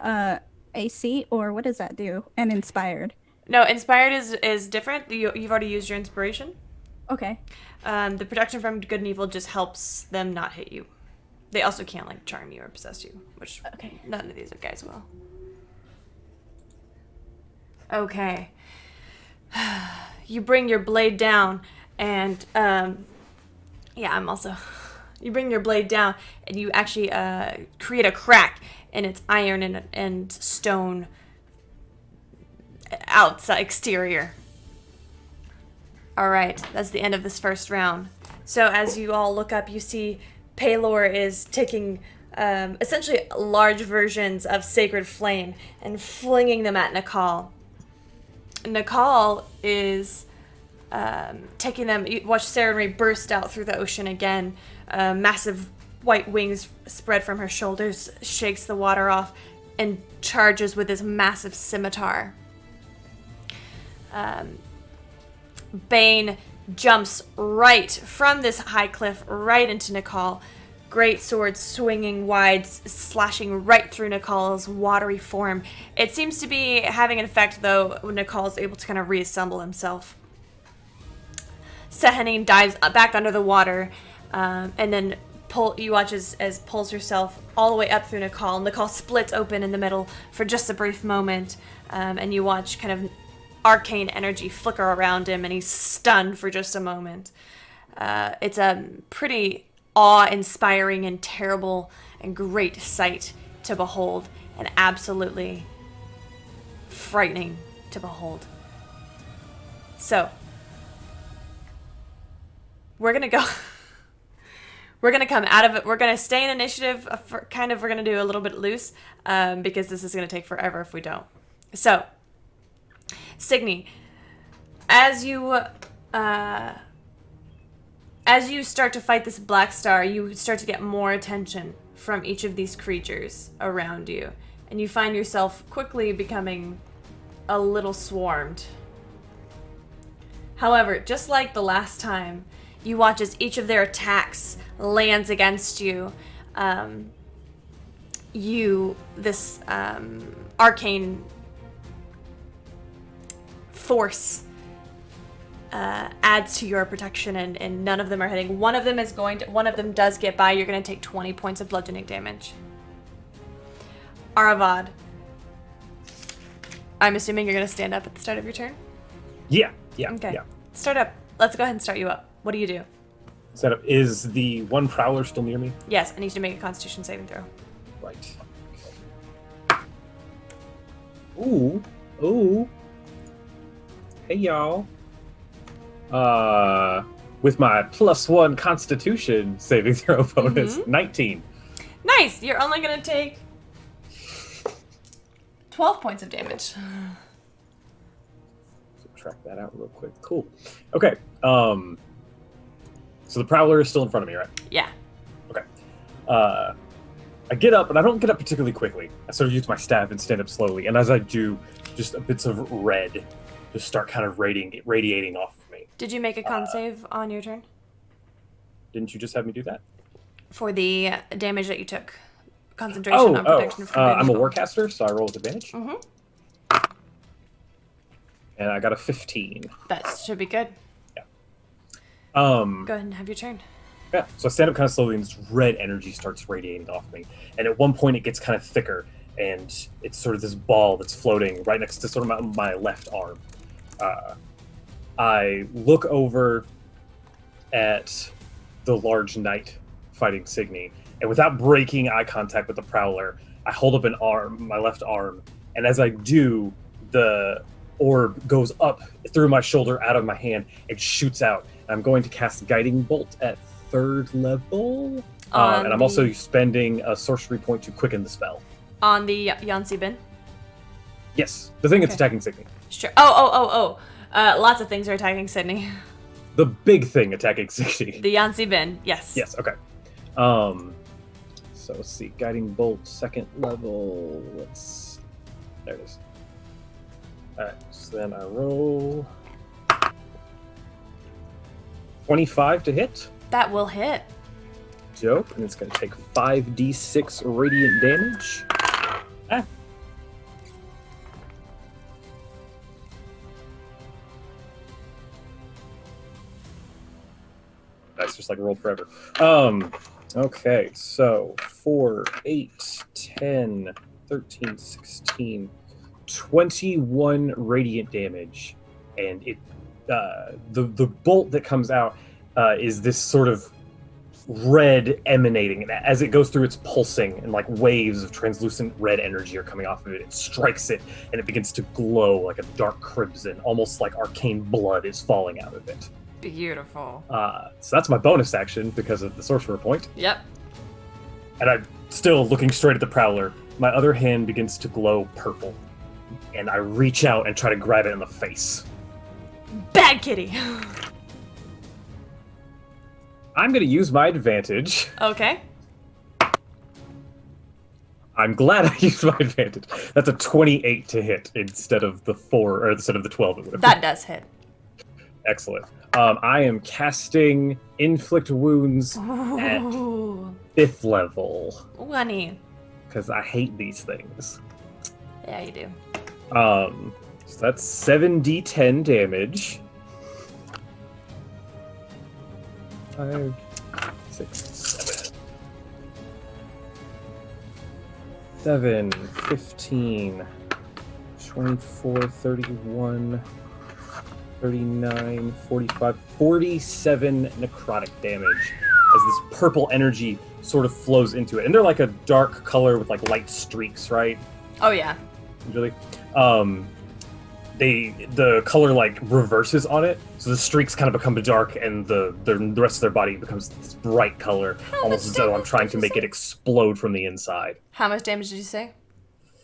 Speaker 3: AC, or what does that do? And inspired.
Speaker 1: No, inspired is different. You've already used your inspiration.
Speaker 3: Okay.
Speaker 1: The protection from good and evil just helps them not hit you. They also can't like charm you or possess you, which
Speaker 3: Okay.
Speaker 1: none of these guys will. Okay. You bring your blade down, and I'm also. You bring your blade down, and you actually create a crack in its iron and stone outside exterior. All right, that's the end of this first round. So as you all look up, you see Paylor is taking essentially large versions of Sacred Flame and flinging them at Nakal. Nakal is taking them. You watch Sarenrae burst out through the ocean again. Massive white wings spread from her shoulders, shakes the water off, and charges with this massive scimitar. Bane jumps right from this high cliff right into Nakal. Great sword swinging wide, slashing right through Nakal's watery form. It seems to be having an effect, though, when Nakal is able to kind of reassemble himself. Sehanine dives back under the water, and then you watch as pulls herself all the way up through Nakal. Nakal splits open in the middle for just a brief moment, and you watch kind of arcane energy flicker around him, and he's stunned for just a moment. It's a pretty awe-inspiring and terrible and great sight to behold, and absolutely frightening to behold. So, we're gonna go. We're gonna come out of it. We're gonna stay in initiative. We're gonna do a little bit loose because this is gonna take forever if we don't. So, Signy, as you start to fight this Black Star, you start to get more attention from each of these creatures around you, and you find yourself quickly becoming a little swarmed. However, just like the last time, you watch as each of their attacks lands against you. This arcane force adds to your protection, and none of them are hitting. One of them does get by. You're going to take 20 points of bludgeoning damage. Aravad, I'm assuming you're going to stand up at the start of your turn?
Speaker 2: Yeah.
Speaker 1: Okay.
Speaker 2: Yeah.
Speaker 1: Start up. Let's go ahead and start you up. What do you do?
Speaker 2: Setup. Is the one prowler still near me?
Speaker 1: Yes, I need you to make a Constitution saving throw.
Speaker 2: Right. Ooh. Hey, y'all. With my +1 Constitution saving throw bonus, 19.
Speaker 1: Nice! You're only going to take 12 points of damage.
Speaker 2: Track that out real quick. Cool. Okay. So the prowler is still in front of me, right?
Speaker 1: Yeah.
Speaker 2: Okay. I get up, but I don't get up particularly quickly. I sort of use my staff and stand up slowly. And as I do, just bits of red just start kind of radiating off of me.
Speaker 1: Did you make a con save on your turn?
Speaker 2: Didn't you just have me do that?
Speaker 1: For the damage that you took. Concentration on protection from
Speaker 2: I'm a
Speaker 1: evil.
Speaker 2: warcaster, so I roll with advantage.
Speaker 1: Mm-hmm.
Speaker 2: And I got a 15.
Speaker 1: That should be good.
Speaker 2: Go
Speaker 1: Go ahead and have your turn.
Speaker 2: Yeah, so I stand up kind of slowly, and this red energy starts radiating off me. And at one point, it gets kind of thicker, and it's sort of this ball that's floating right next to sort of my left arm. I look over at the large knight fighting Signy, and without breaking eye contact with the Prowler, I hold up my left arm, and as I do, the orb goes up through my shoulder, out of my hand, and shoots out. I'm going to cast Guiding Bolt at 3rd level, and I'm also spending a sorcery point to quicken the spell.
Speaker 1: On the Yansi bin?
Speaker 2: Yes, the thing that's
Speaker 1: Okay.
Speaker 2: attacking Signy.
Speaker 1: Sure. Oh. Lots of things are attacking Sydney.
Speaker 2: The big thing attacking Signy.
Speaker 1: The Yansi bin, yes.
Speaker 2: Yes, okay. So let's see, Guiding Bolt, 2nd level. There it is. Alright, so then I roll 25 to hit.
Speaker 1: That will hit.
Speaker 2: Dope, and it's going to take 5d6 radiant damage. That's just like rolled forever. Okay, so 4, 8, 10, 13, 16, 21 radiant damage, and it the bolt that comes out is this sort of red emanating, and as it goes through, it's pulsing, and like waves of translucent red energy are coming off of it. It strikes it, and it begins to glow like a dark crimson, almost like arcane blood is falling out of it.
Speaker 1: Beautiful.
Speaker 2: So that's my bonus action because of the sorcerer point.
Speaker 1: Yep.
Speaker 2: And I'm still looking straight at the Prowler. My other hand begins to glow purple, and I reach out and try to grab it in the face.
Speaker 1: Bad kitty.
Speaker 2: I'm going to use my advantage.
Speaker 1: Okay.
Speaker 2: I'm glad I used my advantage. That's a 28 to hit instead of the 4, or instead of the 12 it would have
Speaker 1: That does hit.
Speaker 2: Excellent. I am casting Inflict Wounds at
Speaker 1: Ooh.
Speaker 2: 5th level,
Speaker 1: Honey.
Speaker 2: because I hate these things.
Speaker 1: Yeah, you do.
Speaker 2: So that's 7d10 damage. 5, 6, 7, 15, 24, 31, 39, 45, 47 necrotic damage as this purple energy sort of flows into it. And they're like a dark color with like light streaks, right?
Speaker 1: Oh, yeah.
Speaker 2: Usually. The color like reverses on it, so the streaks kind of become dark, and the rest of their body becomes this bright color, almost as though I'm trying to make it explode from the inside.
Speaker 1: How much damage did you say?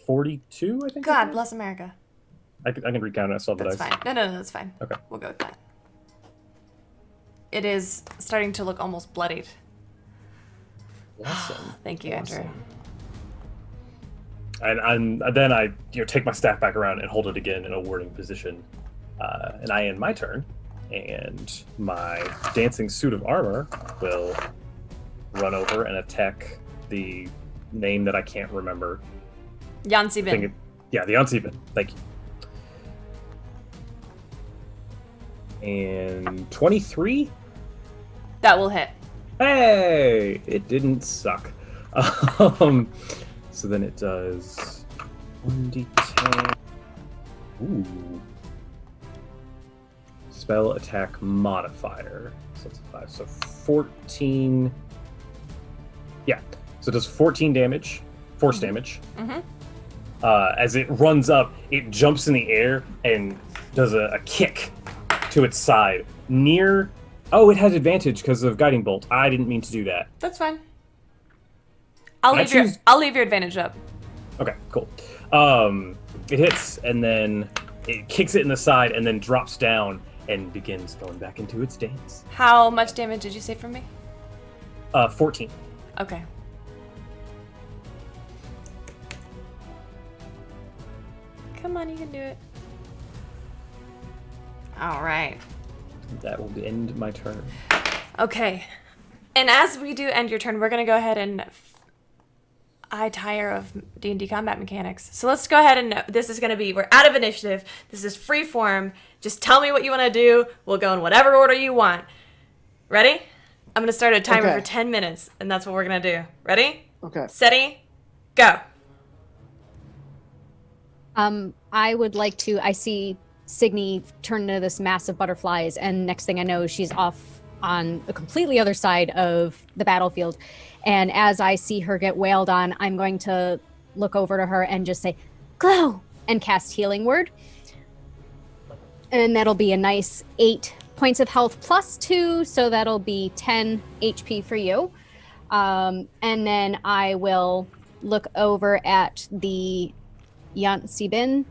Speaker 2: 42, I think.
Speaker 1: God bless America.
Speaker 2: I can recount it. I saw the
Speaker 1: That's
Speaker 2: dice.
Speaker 1: fine. No, that's fine.
Speaker 2: Okay.
Speaker 1: We'll go with that. It is starting to look almost bloodied.
Speaker 2: Awesome.
Speaker 1: Thank you, Andrew.
Speaker 2: And then I take my staff back around and hold it again in a warding position, and I end my turn, and my dancing suit of armor will run over and attack the name that I can't remember.
Speaker 1: Yansi bin.
Speaker 2: Yeah, the Unseen. Thank you. And 23.
Speaker 1: That will hit.
Speaker 2: Hey, it didn't suck. So then it does 1d10. Ooh. Spell attack modifier. So it's a 5. So 14. Yeah. So it does 14 damage. Force damage.
Speaker 1: Mm-hmm.
Speaker 2: As it runs up, it jumps in the air and does a kick to its side. Near. Oh, it has advantage because of Guiding Bolt. I didn't mean to do that.
Speaker 1: That's fine. I'll leave your advantage up.
Speaker 2: Okay, cool. It hits, and then it kicks it in the side, and then drops down and begins going back into its dance.
Speaker 1: How much damage did you say from me?
Speaker 2: 14.
Speaker 1: Okay. Come on, you can do it. All right.
Speaker 2: That will end my turn.
Speaker 1: Okay. And as we do end your turn, we're going to go ahead and I tire of D&D combat mechanics. So let's go ahead and this is going to be, we're out of initiative. This is free form. Just tell me what you want to do. We'll go in whatever order you want. Ready? I'm going to start a timer
Speaker 5: Okay.
Speaker 1: for 10 minutes, and that's what we're going to do. Ready?
Speaker 5: Okay.
Speaker 1: Steady? Go.
Speaker 4: I would like to. I see Signy turn into this mass of butterflies, and next thing I know, she's off on the completely other side of the battlefield. And as I see her get wailed on, I'm going to look over to her and just say, "Glow," and cast Healing Word. And that'll be a nice 8 points of health plus 2, so that'll be 10 HP for you. And then I will look over at the Yant Sibin,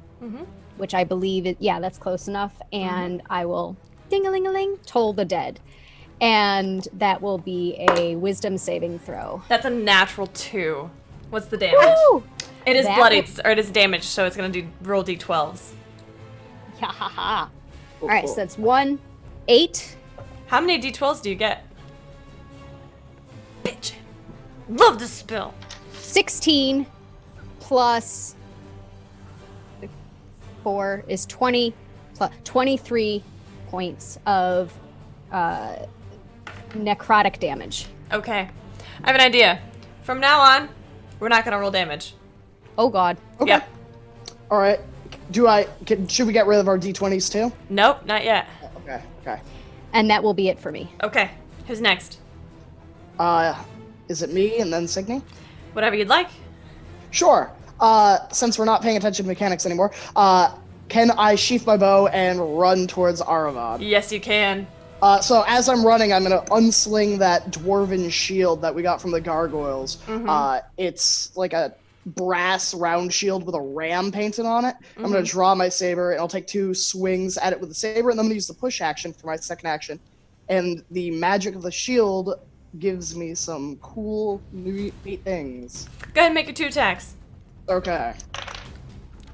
Speaker 4: which I believe is, yeah, that's close enough. And I will ding-a-ling-a-ling, toll the dead. And that will be a wisdom saving throw.
Speaker 1: That's a natural 2. What's the damage?
Speaker 4: Woo!
Speaker 1: It is
Speaker 4: That
Speaker 1: bloody,
Speaker 4: will-
Speaker 1: or it is damage, so it's going to do roll d12s.
Speaker 4: Ha ha ha. All right, so that's 1, 8.
Speaker 1: How many d12s do you get? Bitchin'. Love this spell.
Speaker 4: 16 plus 4 is 20 plus 23 points of necrotic damage.
Speaker 1: Okay. I have an idea. From now on, we're not going to roll damage.
Speaker 4: Oh god.
Speaker 5: Okay.
Speaker 1: Yep.
Speaker 5: All right. Should we get rid of our d20s too?
Speaker 1: Nope, not yet.
Speaker 5: Okay. Okay.
Speaker 4: And that will be it for me.
Speaker 1: Okay. Who's next?
Speaker 5: Is it me and then Signy?
Speaker 1: Whatever you'd like.
Speaker 5: Sure. Since we're not paying attention to mechanics anymore, can I sheath my bow and run towards Aravad?
Speaker 1: Yes, you can.
Speaker 5: So as I'm running, I'm gonna unsling that dwarven shield that we got from the gargoyles. It's like a brass round shield with a ram painted on it. I'm gonna draw my saber, and I'll take 2 swings at it with the saber, and then I'm gonna use the push action for my second action. And the magic of the shield gives me some cool, neat things.
Speaker 1: Go ahead and make your 2 attacks.
Speaker 5: Okay.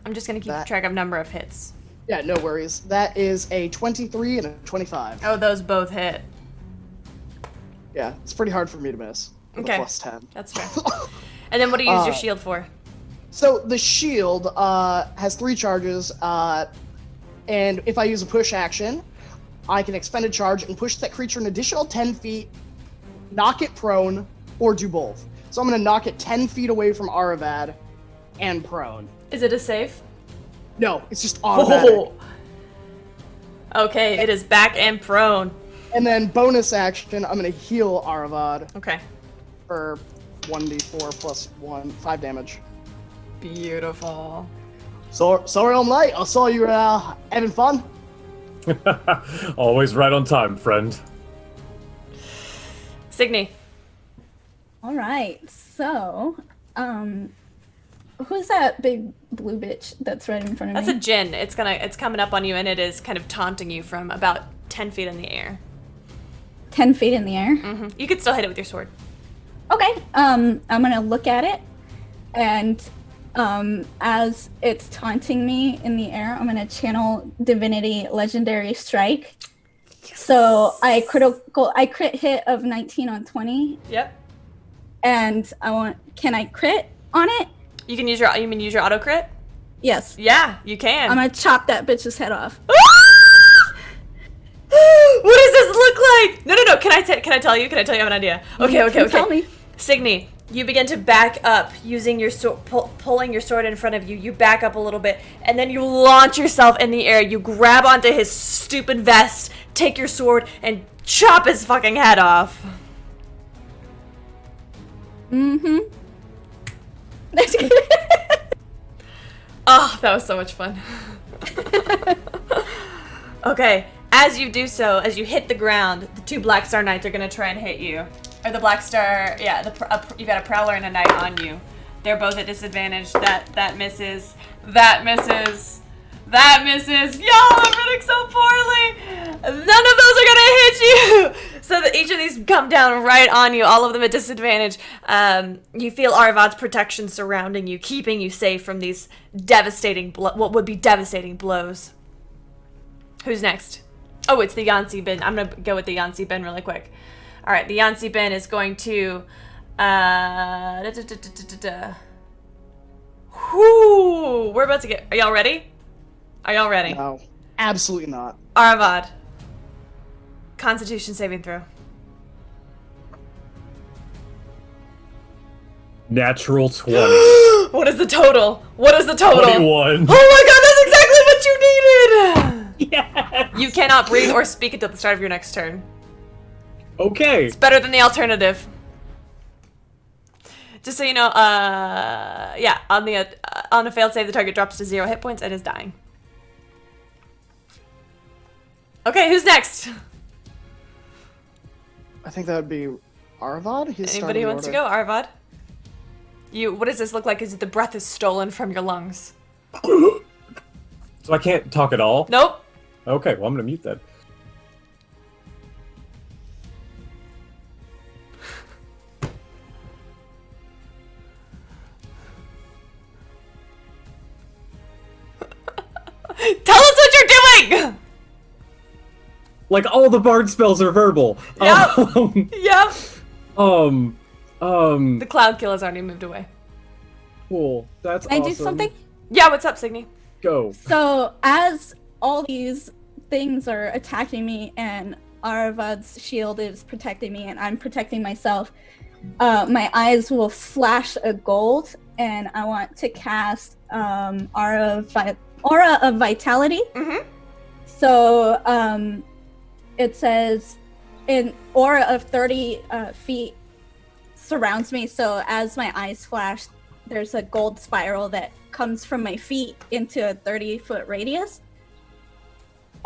Speaker 1: I'm just going to keep
Speaker 5: That-
Speaker 1: track of number of hits.
Speaker 5: Yeah, no worries. That is a 23 and a 25.
Speaker 1: Oh, those both hit.
Speaker 5: Yeah, it's pretty hard for me to miss. With
Speaker 1: Okay.
Speaker 5: a plus 10.
Speaker 1: That's fair. And then what do you use your shield for?
Speaker 5: So the shield has 3 charges, and if I use a push action, I can expend a charge and push that creature an additional 10 feet, knock it prone, or do both. So I'm going to knock it 10 feet away from Aravad and prone.
Speaker 1: Is it a save?
Speaker 5: No, it's just automatic.
Speaker 1: Oh. Okay, it is back and prone.
Speaker 5: And then bonus action, I'm going to heal Aravad
Speaker 1: Okay.
Speaker 5: for 1d4 plus 1, 5 damage.
Speaker 1: Beautiful.
Speaker 5: So, sorry I'm late. I saw you having fun.
Speaker 2: Always right on time, friend.
Speaker 1: Signy.
Speaker 3: All right. So, who's that big blue bitch that's right in front of
Speaker 1: That's
Speaker 3: me?
Speaker 1: a djinn. It's coming up on you, and it is kind of taunting you from about 10 feet in the air.
Speaker 3: 10 feet in the air.
Speaker 1: You could still hit it with your sword.
Speaker 3: Okay. I'm gonna look at it, and as it's taunting me in the air, I'm gonna channel Divinity Legendary Strike. So I crit hit of 19 on 20,
Speaker 1: Yep.
Speaker 3: and can I crit on it?
Speaker 1: You can use your auto crit?
Speaker 3: Yes.
Speaker 1: Yeah, you can.
Speaker 3: I'm gonna chop that bitch's head off.
Speaker 1: What does this look like? No. Can I tell you? I have an idea. Okay.
Speaker 3: Tell me.
Speaker 1: Signy, you begin to back up using your sword, pulling your sword in front of you. You back up a little bit, and then you launch yourself in the air. You grab onto his stupid vest, take your sword, and chop his fucking head off.
Speaker 3: Mm-hmm.
Speaker 1: Oh, that was so much fun. Okay, as you do so, as you hit the ground, the 2 Black Star Knights are gonna try and hit you. Or the Black Star, yeah, you've got a Prowler and a Knight on you. They're both at disadvantage. That misses. That misses. That misses. Y'all are running so poorly. None of those are gonna hit you. So that each of these come down right on you, all of them at disadvantage. You feel Arvad's protection surrounding you, keeping you safe from these devastating, what would be devastating blows. Who's next? Oh, it's the Yansi bin. I'm going to go with the Yansi bin really quick. All right, the Yansi bin is going to... Whoo! We're about to get... Are y'all ready? Are y'all ready?
Speaker 5: No, absolutely not.
Speaker 1: Arvad. Constitution saving throw.
Speaker 2: Natural 20.
Speaker 1: What is the total? What is the total?
Speaker 2: 21.
Speaker 1: Oh my god, that's exactly what you needed!
Speaker 2: Yes!
Speaker 1: You cannot breathe or speak until the start of your next turn.
Speaker 2: Okay.
Speaker 1: It's better than the alternative. Just so you know, yeah, on a failed save, the target drops to 0 hit points and is dying. Okay, who's next?
Speaker 5: I think that would be Arvad. He's
Speaker 1: Anybody who
Speaker 5: starting
Speaker 1: wants to
Speaker 5: the
Speaker 1: go? Arvad? What does this look like? Is it the breath is stolen from your lungs?
Speaker 2: So I can't talk at all?
Speaker 1: Nope.
Speaker 2: Okay, well, I'm going to mute that.
Speaker 1: Tell us what you're doing!
Speaker 2: Like, all the bard spells are verbal.
Speaker 1: Yep. Yep. The cloud kill has already moved away.
Speaker 2: Cool. That's
Speaker 3: Can
Speaker 2: awesome.
Speaker 3: I do something?
Speaker 1: Yeah, what's up, Signy?
Speaker 2: Go.
Speaker 3: So as all these things are attacking me and Arvad's shield is protecting me and I'm protecting myself, my eyes will flash a gold and I want to cast Aura of Vitality.
Speaker 1: Mm-hmm.
Speaker 3: So it says an aura of 30 feet surrounds me. So as my eyes flash, there's a gold spiral that comes from my feet into a 30-foot radius.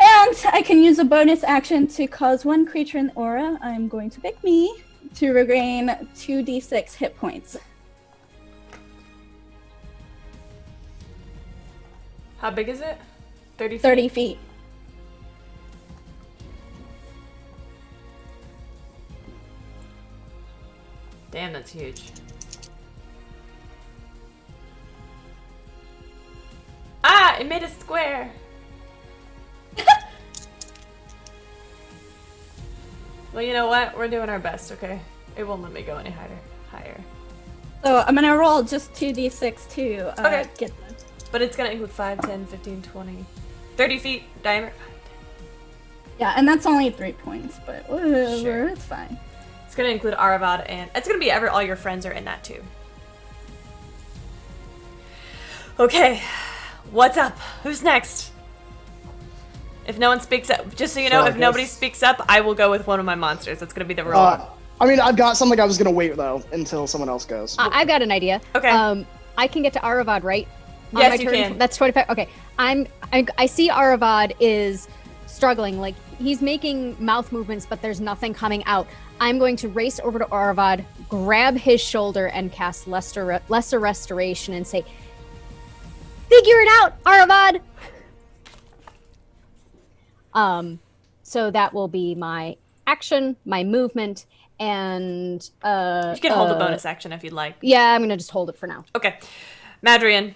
Speaker 3: And I can use a bonus action to cause one creature in the aura, I'm going to pick me, to regain 2d6 hit points.
Speaker 1: How big is it? 30 feet?
Speaker 3: 30 feet.
Speaker 1: Damn, that's huge. Ah, it made a square. Well, you know what? We're doing our best, okay? It won't let me go any higher.
Speaker 3: So I'm going to roll just 2d6 to
Speaker 1: Okay.
Speaker 3: get them.
Speaker 1: But it's gonna include 5, 10, 15, 20, 30 feet diameter.
Speaker 3: Yeah, and that's only 3 points, but whatever,
Speaker 1: Sure.
Speaker 3: it's fine.
Speaker 1: It's gonna include Aravad, and it's gonna be all your friends are in that too. Okay, what's up? Who's next? If no one speaks up, just so you know,
Speaker 5: So I
Speaker 1: if nobody
Speaker 5: guess-
Speaker 1: speaks up, I will go with one of my monsters. That's gonna be the roll.
Speaker 5: I mean, I've got something I was gonna wait though until someone else goes.
Speaker 4: I've got an idea.
Speaker 1: Okay.
Speaker 4: I can get to Aravad, right? On
Speaker 1: Yes,
Speaker 4: my
Speaker 1: you
Speaker 4: turn?
Speaker 1: can.
Speaker 4: That's 25. Okay. I see Aravad is struggling. Like, he's making mouth movements, but there's nothing coming out. I'm going to race over to Aravad, grab his shoulder, and cast Lesser Restoration and say, "Figure it out, Aravad!" So that will be my action, my movement, and
Speaker 1: You can hold a bonus action if you'd like.
Speaker 4: Yeah, I'm gonna just hold it for now.
Speaker 1: Okay, Madrian.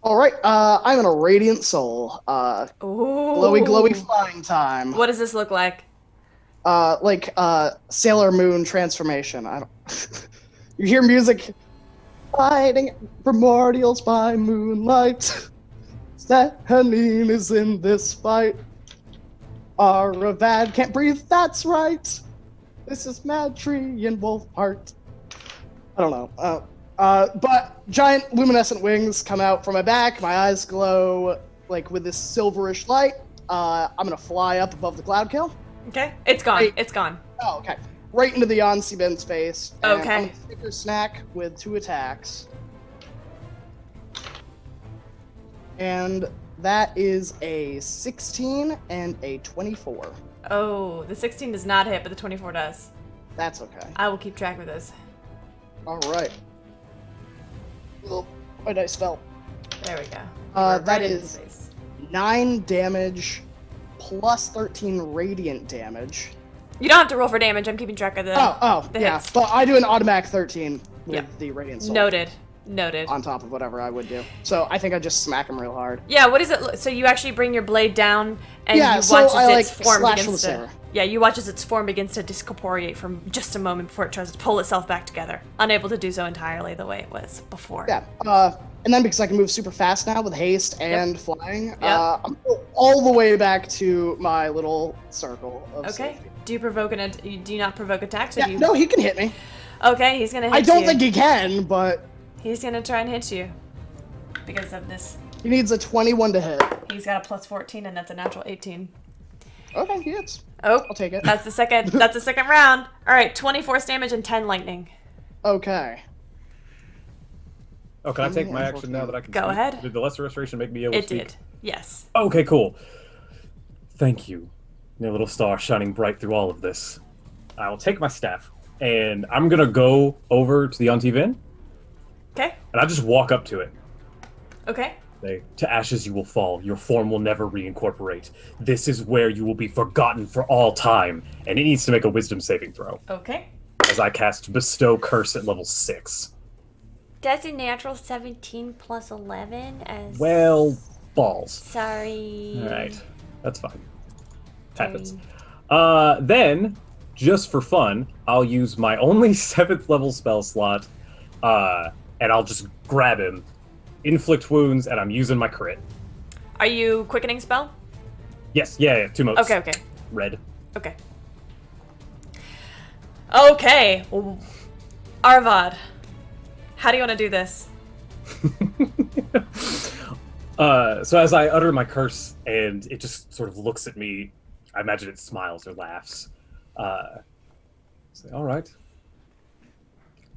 Speaker 5: All right, I'm in a radiant soul.
Speaker 1: Ooh.
Speaker 5: Glowy flying time.
Speaker 1: What does this look like?
Speaker 5: Like Sailor Moon transformation. I don't. You hear music. Fighting primordials by moonlight. Sahanine is in this fight. Aravad can't breathe. That's right. This is Mad Tree and Wolfheart. I don't know. But giant luminescent wings come out from my back. My eyes glow like with this silverish light. I'm gonna fly up above the cloud kill.
Speaker 1: Okay, it's gone.
Speaker 5: Wait.
Speaker 1: It's gone.
Speaker 5: Oh, okay. Right into the Yansi Ben's face. And
Speaker 1: Okay.
Speaker 5: I'm gonna sticker snack with 2 attacks. And that is a 16 and a 24.
Speaker 1: Oh, the 16 does not hit, but the 24 does.
Speaker 5: That's okay.
Speaker 1: I will keep track of this.
Speaker 5: All right. Oh, my dice fell.
Speaker 1: There we go.
Speaker 5: That
Speaker 1: Right in his
Speaker 5: is
Speaker 1: face.
Speaker 5: 9 damage plus 13 radiant damage.
Speaker 1: You don't have to roll for damage. I'm keeping track of the the
Speaker 5: yeah.
Speaker 1: hits.
Speaker 5: But I do an automatic 13 with
Speaker 1: Yep.
Speaker 5: the Radiant Soul
Speaker 1: Noted.
Speaker 5: on top of whatever I would do. So I think I just smack him real hard.
Speaker 1: Yeah, what is it? So you actually bring your blade down and
Speaker 5: Yeah,
Speaker 1: you
Speaker 5: so
Speaker 1: watch as
Speaker 5: I,
Speaker 1: its
Speaker 5: like,
Speaker 1: form
Speaker 5: slash
Speaker 1: begins
Speaker 5: with
Speaker 1: to...
Speaker 5: Sarah.
Speaker 1: Yeah, you watch as its form begins to discorporeate from just a moment before it tries to pull itself back together. Unable to do so entirely the way it was before.
Speaker 5: Yeah. And then because I can move super fast now with haste and flying,
Speaker 1: Yep.
Speaker 5: I'm all the way back to my little circle of
Speaker 1: Okay.
Speaker 5: safety.
Speaker 1: Do you not provoke attacks? Or
Speaker 5: Yeah,
Speaker 1: do you...
Speaker 5: no, he can hit me.
Speaker 1: Okay, he's gonna hit you.
Speaker 5: I don't think he can, but
Speaker 1: He's gonna try and hit you. Because of this.
Speaker 5: he needs a 21 to hit.
Speaker 1: He's got a plus 14 and that's a natural 18.
Speaker 5: Okay, he hits.
Speaker 1: Oh,
Speaker 5: I'll take it.
Speaker 1: that's the second round. Alright, 20 force damage and 10 lightning.
Speaker 5: Okay.
Speaker 2: Oh, can I take my action now that I can
Speaker 1: Go
Speaker 2: speak?
Speaker 1: ahead.
Speaker 2: Did the Lesser Restoration make me able to
Speaker 1: It
Speaker 2: speak?
Speaker 1: did. Yes.
Speaker 2: Okay, cool. Thank you, my little star shining bright through all of this. I will take my staff, and I'm gonna go over to the Antivin,
Speaker 1: Okay.
Speaker 2: and I just walk up to it.
Speaker 1: Okay.
Speaker 2: Say, to ashes you will fall, your form will never reincorporate. This is where you will be forgotten for all time, and it needs to make a wisdom saving throw.
Speaker 1: Okay.
Speaker 2: As I cast Bestow Curse at level 6.
Speaker 1: That's a natural 17 plus 11 as...
Speaker 2: Well, balls.
Speaker 1: Sorry.
Speaker 2: Alright, that's fine. Happens.
Speaker 1: Sorry.
Speaker 2: Then, just for fun, I'll use my only 7th level spell slot, and I'll just grab him, inflict wounds, and I'm using my crit.
Speaker 1: Are you quickening spell?
Speaker 2: Yes, yeah, 2 modes.
Speaker 1: Okay.
Speaker 2: Red.
Speaker 1: Okay. Okay. Arvad, how do you want to do this?
Speaker 2: So as I utter my curse, and it just sort of looks at me, I imagine it smiles or laughs. Say, all right.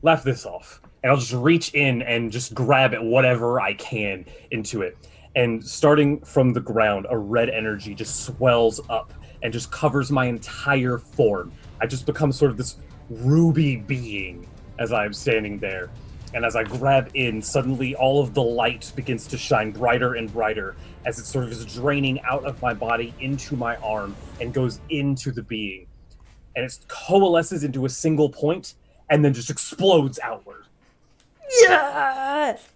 Speaker 2: Laugh this off. And I'll just reach in and just grab at whatever I can into it. And starting from the ground, a red energy just swells up and just covers my entire form. I just become sort of this ruby being as I'm standing there. And as I grab in, suddenly all of the light begins to shine brighter and brighter as it sort of is draining out of my body into my arm and goes into the being. And it coalesces into a single point and then just explodes outward.
Speaker 1: Yes!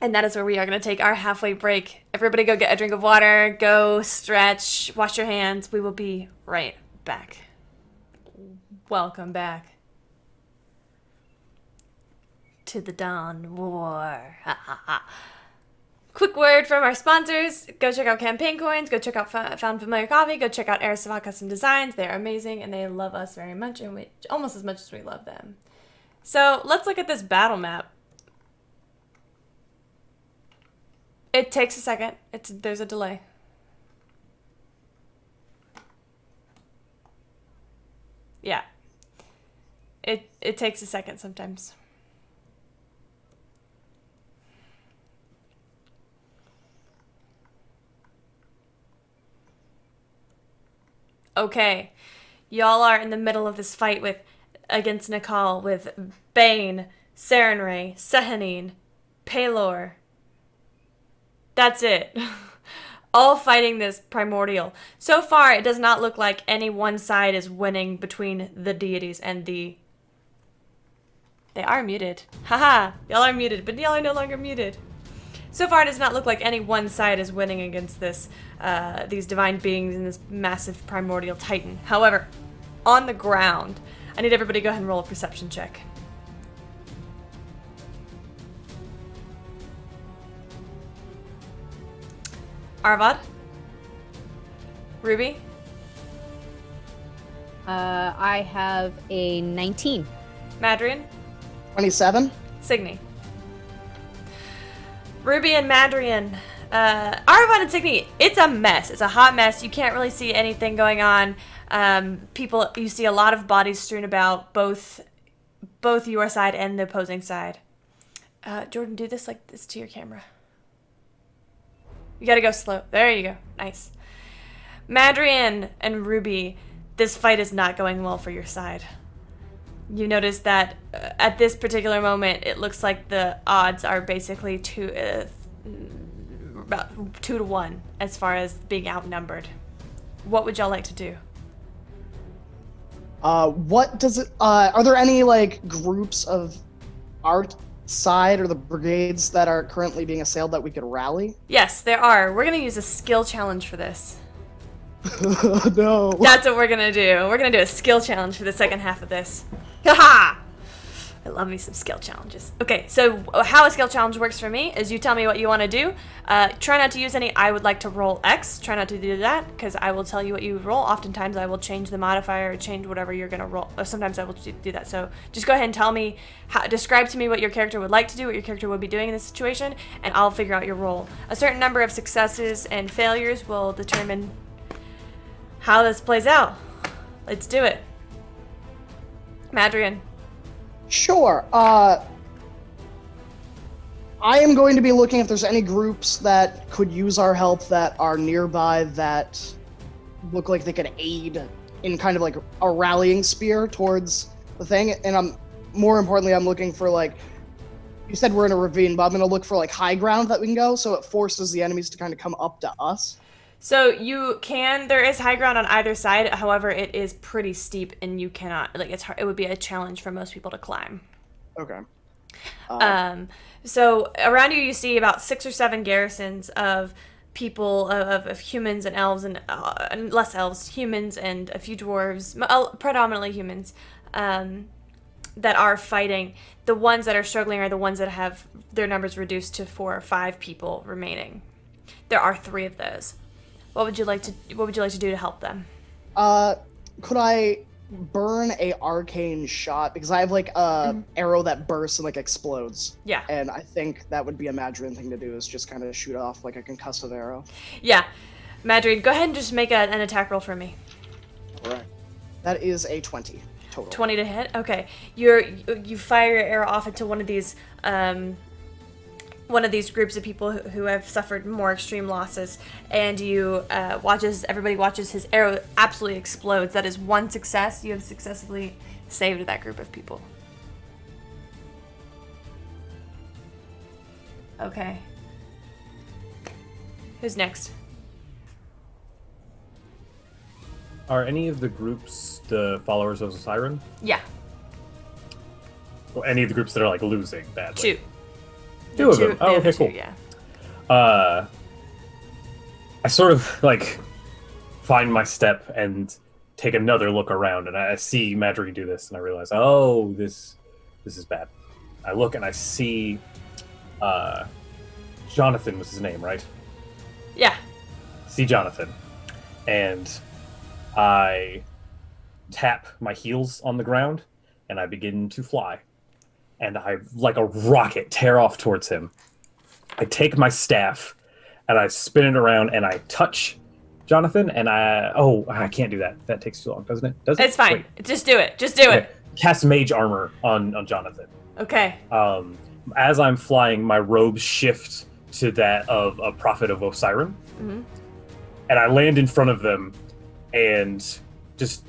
Speaker 1: And that is where we are going to take our halfway break. Everybody go get a drink of water, go stretch, wash your hands. We will be right back. Welcome back to the Dawn War. Quick word from our sponsors. Go check out Campaign Coins. Go check out Found Familiar Coffee. Go check out Aristotle Custom Designs. They're amazing and they love us very much, and we almost as much as we love them. So let's look at this battle map. It takes a second. There's a delay. Yeah. It takes a second sometimes. Okay. Y'all are in the middle of this fight against Nikal with Bane, Sarenrae, Sehanine, Pelor. That's it. All fighting this primordial. So far, it does not look like any one side is winning between the deities and the... They are muted. Haha, y'all are muted, but y'all are no longer muted. So far, it does not look like any one side is winning against these divine beings and this massive primordial titan. However, on the ground, I need everybody to go ahead and roll a perception check. Arvad? Ruby?
Speaker 4: I have a 19.
Speaker 1: Madrian?
Speaker 5: 27?
Speaker 1: Signy? Ruby and Madrian. Arvad and Signy, it's a mess. It's a hot mess. You can't really see anything going on. You see a lot of bodies strewn about, both your side and the opposing side. Jordan, do this like this to your camera. You gotta go slow. There you go. Nice. Madrian and Ruby, this fight is not going well for your side. You notice that at this particular moment, it looks like the odds are basically about 2 to 1 as far as being outnumbered. What would y'all like to do?
Speaker 5: What does it? Are there any like groups of our side or the brigades that are currently being assailed that we could rally?
Speaker 1: Yes, there are. We're gonna use a skill challenge for this.
Speaker 5: No.
Speaker 1: That's what we're gonna do. We're gonna do a skill challenge for the second half of this. Haha! I love me some skill challenges. Okay, so how a skill challenge works for me is you tell me what you want to do. Try not to use any I would like to roll X. Try not to do that because I will tell you what you roll. Oftentimes I will change the modifier or change whatever you're going to roll. Or sometimes I will do that. So just go ahead and tell me, describe to me what your character would like to do, what your character would be doing in this situation, and I'll figure out your roll. A certain number of successes and failures will determine how this plays out. Let's do it. Madrian.
Speaker 5: Sure. I am going to be looking if there's any groups that could use our help that are nearby that look like they could aid in kind of like a rallying spear towards the thing. And more importantly, I'm looking for like, you said we're in a ravine, but I'm going to look for like high ground that we can go so it forces the enemies to kind of come up to us.
Speaker 1: So there is high ground on either side. However, it is pretty steep and you cannot, like, it's hard, it would be a challenge for most people to climb.
Speaker 5: Okay.
Speaker 1: So around you see about 6 or 7 garrisons of people, of humans and elves and less elves, humans and a few dwarves, predominantly humans, that are fighting. The ones that are struggling are the ones that have their numbers reduced to 4 or 5 people remaining. There are 3 of those. What would you like to do to help them?
Speaker 5: Could I burn a arcane shot? Because I have like a arrow that bursts and like explodes.
Speaker 1: Yeah.
Speaker 5: And I think that would be a Madrian thing to do, is just kind of shoot off like a concussive arrow.
Speaker 1: Yeah. Madrian, go ahead and just make an attack roll for me.
Speaker 5: Alright. That is a 20 total.
Speaker 1: 20 to hit? Okay. You fire your arrow off into one of these groups of people who have suffered more extreme losses, and everybody watches his arrow absolutely explodes. That is 1 success. You have successfully saved that group of people. Okay. Who's next?
Speaker 2: Are any of the groups the followers of Siren?
Speaker 1: Yeah.
Speaker 2: Or any of the groups that are like losing badly?
Speaker 1: 2.
Speaker 2: 2 of them. Oh, okay, cool.
Speaker 1: Yeah.
Speaker 2: I sort of like find my step and take another look around, and I see Madrian do this, and I realize, oh, this is bad. I look and I see Jonathan was his name, right?
Speaker 1: Yeah.
Speaker 2: See Jonathan, and I tap my heels on the ground, and I begin to fly. And I, like a rocket, tear off towards him. I take my staff, and I spin it around, and I touch Jonathan, and I can't do that. That takes too long, doesn't it? Does it?
Speaker 1: It's fine.
Speaker 2: Wait.
Speaker 1: Just do it. Just do it.
Speaker 2: Cast mage armor on Jonathan.
Speaker 1: Okay.
Speaker 2: As I'm flying, my robes shift to that of a prophet of Osiren.
Speaker 1: Mm-hmm.
Speaker 2: And I land in front of them, and just